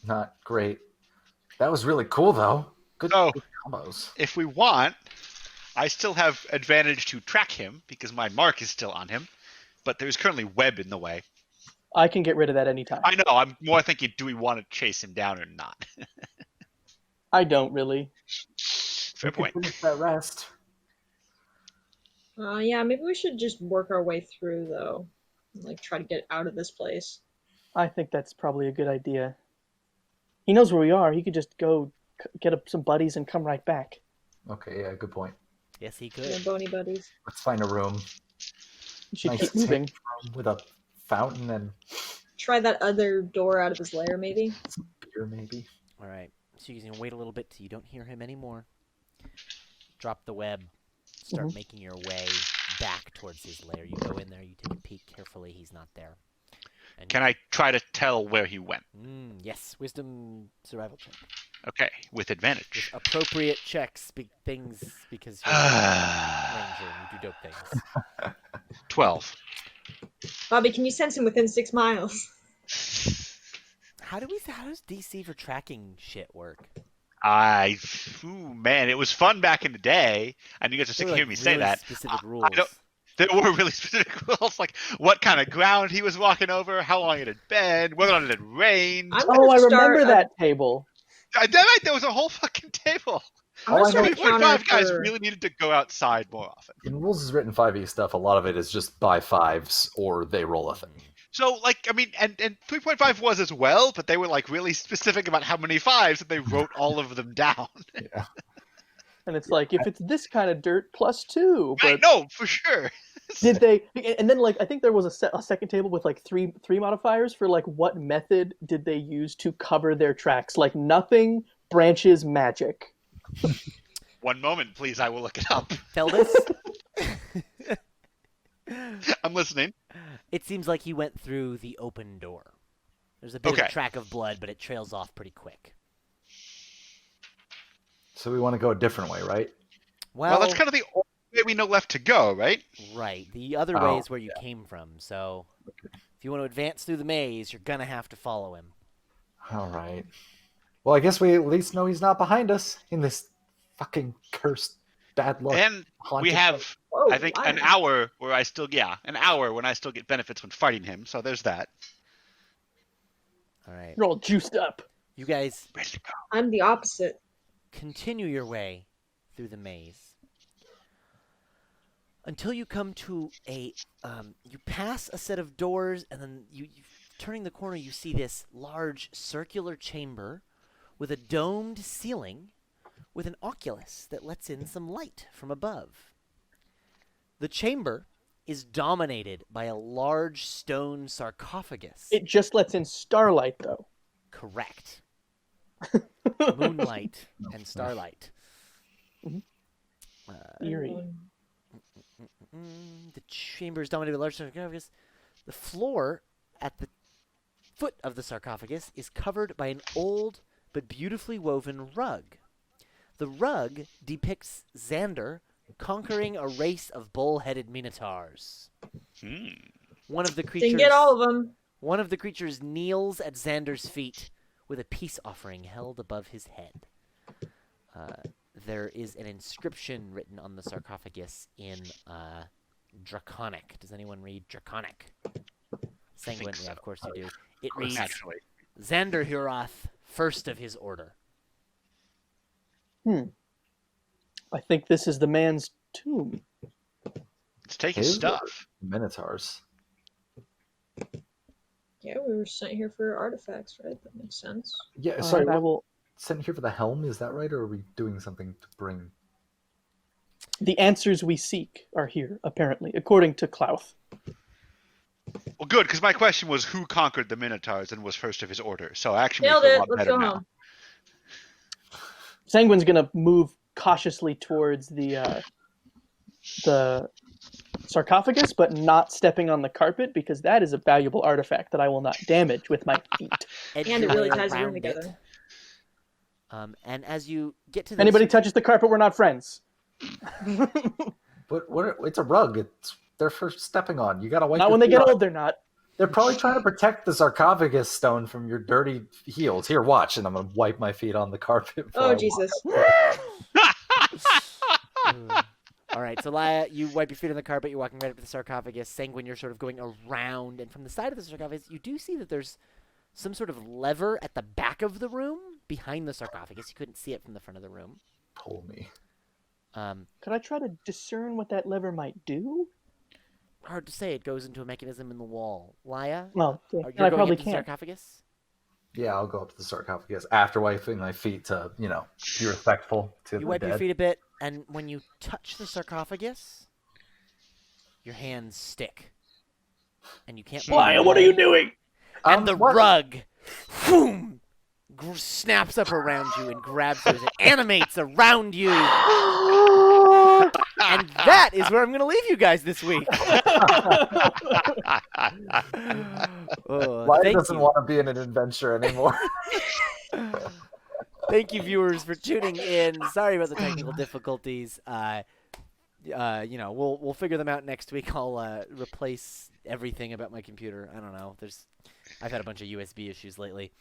not great. That was really cool, though. Good, So- good combos. If we want, I still have advantage to track him because my mark is still on him, but there's currently web in the way. I can get rid of that anytime. I know. I'm more thinking, do we want to chase him down or not? I don't really. Fair point. Finish that rest. Yeah, maybe we should just work our way through, though. Like, try to get out of this place. I think that's probably a good idea. He knows where we are. He could just go get up some buddies and come right back. Okay, yeah, good point. Yes, he Yeah, could. bony buddies. Let's find a room. You should Nice keep moving. room with a fountain and Try that other door out of his lair, maybe. some beer, maybe. All right. So you can wait a little bit till you don't hear him anymore. Drop the web. Start making your way back towards his lair. You go in there. You take a peek carefully. He's not there. And Can I try to tell where he went? Yes. Wisdom survival check. Okay, with advantage. With appropriate checks, big things, because you're a ranger and you do dope things. 12. Bobby, can you sense him within 6 miles? How does DC for tracking shit work? Man, it was fun back in the day. And you guys are sick There of were, hearing me say really that. specific rules. There were really specific rules, like what kind of ground he was walking over, how long it had been, whether or not it had rained. I'm Oh, gonna I start remember a- that table. There was a whole fucking table. I'm gonna start a 3.5 counter guys for- really needed to go outside more often. In rules is written 5e stuff, a lot of it is just buy fives or they roll a thing. So, like, I mean, and 3.5 was as well, but they were, like, really specific about how many fives, and they wrote all of them down. Yeah. And it's like, if it's this kind of dirt, +2. Right, But no, for sure. did they? And then, like, I think there was a second table with like three modifiers for like what method did they use to cover their tracks? Like nothing branches magic. One moment, please, I will look it up. Feldis? I'm listening. It seems like he went through the open door. There's a bit of Okay. a track of blood, but it trails off pretty quick. So we want to go a different way, right? Well, that's kind of the only way we know left to go, right? Right. The other way Oh, is where you came from. So if you want to advance through the maze, you're going to have to follow him. All right. Well, I guess we at least know he's not behind us in this fucking cursed bad luck. And we haunted have, Whoa, I think, an wow. hour where I still get benefits when fighting him, so there's that. All right. You're all juiced up. You guys Ready to go. I'm the opposite. continue your way through the maze until you come to you pass a set of doors, and then you turning the corner, you see this large circular chamber with a domed ceiling with an oculus that lets in some light from above. The chamber is dominated by a large stone sarcophagus. It just lets in starlight, though. Correct. Moonlight and starlight. Eerie. The chamber is dominated by a large sarcophagus. The floor at the foot of the sarcophagus is covered by an old but beautifully woven rug. The rug depicts Xander conquering a race of bull-headed minotaurs. One of the creatures Didn't get all of them. One of the creatures kneels at Xander's feet with a peace offering held above his head. There is an inscription written on the sarcophagus in Draconic. Does anyone read Draconic? Sanguine, so. yeah, of course you do. It reads, Naturally. Xander Huroth, first of his order. I think this is the man's tomb. Let's take his His stuff. Minotaurs. Yeah, we were sent here for artifacts, right? That makes sense. Yeah, sorry, I will. sent here for the helm, is that right? Or are we doing something to bring? The answers we seek are here, apparently, according to Klauth. Well, good, because my question was who conquered the Minotaurs and was first of his order. So I actually Nailed feel a it. lot Let's better go now. home. Sanguine's gonna move cautiously towards the sarcophagus, but not stepping on the carpet because that is a valuable artifact that I will not damage with my feet. Edge And your it really way ties the room around together. it. And as you get to this, Anybody touches the carpet, we're not friends. But what? It's a rug. It's their first stepping on. You gotta wipe. Not your when they feet get off. old, they're not. They're probably trying to protect the sarcophagus stone from your dirty heels. Here, watch, and I'm gonna wipe my feet on the carpet. before I Oh, walk. Jesus. right, so Laya, you wipe your feet on the carpet, you're walking right up to the sarcophagus. Sanguine, you're sort of going around, and from the side of the sarcophagus, you do see that there's some sort of lever at the back of the room, behind the sarcophagus. You couldn't see it from the front of the room. Pull me. Could I try to discern what that lever might do? Hard to say. It goes into a mechanism in the wall. Laya, Well, you're I going probably up to the can't. sarcophagus? Yeah, I'll go up to the sarcophagus after wiping my feet to, be respectful to You the wipe your dead. feet a bit, and when you touch the sarcophagus, your hands stick. And you can't move Laya, your what are you leg. doing? And the What? rug, boom, snaps up around you and grabs you as it animates around you. And that is where I'm going to leave you guys this week. Life Thank doesn't you. want to be in an adventure anymore. Thank you, viewers, for tuning in. Sorry about the technical difficulties. We'll figure them out next week. I'll replace everything about my computer. I don't know. I've had a bunch of USB issues lately.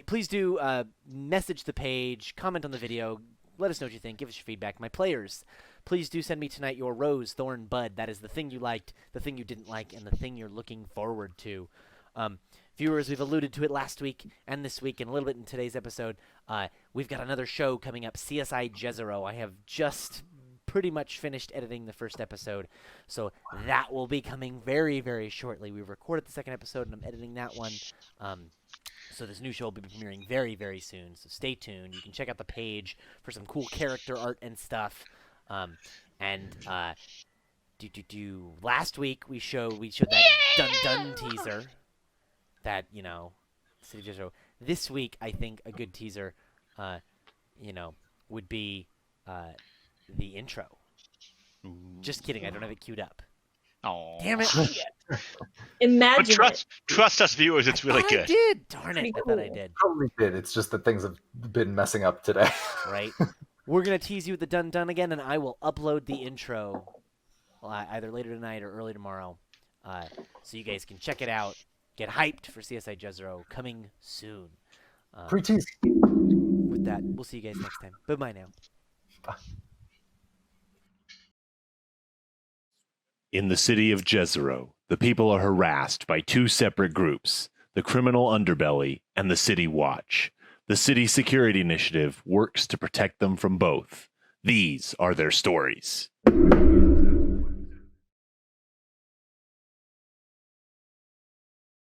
Please do message the page, comment on the video, let us know what you think, give us your feedback. My players, please do send me tonight your rose, thorn, bud. That is the thing you liked, the thing you didn't like, and the thing you're looking forward to. Viewers, we've alluded to it last week and this week and a little bit in today's episode. We've got another show coming up, CSI Jezero. I have just pretty much finished editing the first episode, so that will be coming very, very shortly. We recorded the second episode, and I'm editing that one. So this new show will be premiering very, very soon, so stay tuned. You can check out the page for some cool character art and stuff. Last week we showed that Dun teaser. That, City of Jezero. This week, I think a good teaser, would be the intro. Just kidding, I don't have it queued up. Oh, Damn it! Imagine it. Trust us, viewers. It's really I good. did. Darn it! Pretty I thought I cool. did. Probably did. It's just that things have been messing up today. Right. We're gonna tease you with the Dun again, and I will upload the intro either later tonight or early tomorrow, so you guys can check it out. Get hyped for CSI Jezero coming soon. Pre-tease. With that, we'll see you guys next time. Bye now. In the city of Jezero, the people are harassed by two separate groups, the Criminal Underbelly and the City Watch. The City Security Initiative works to protect them from both. These are their stories.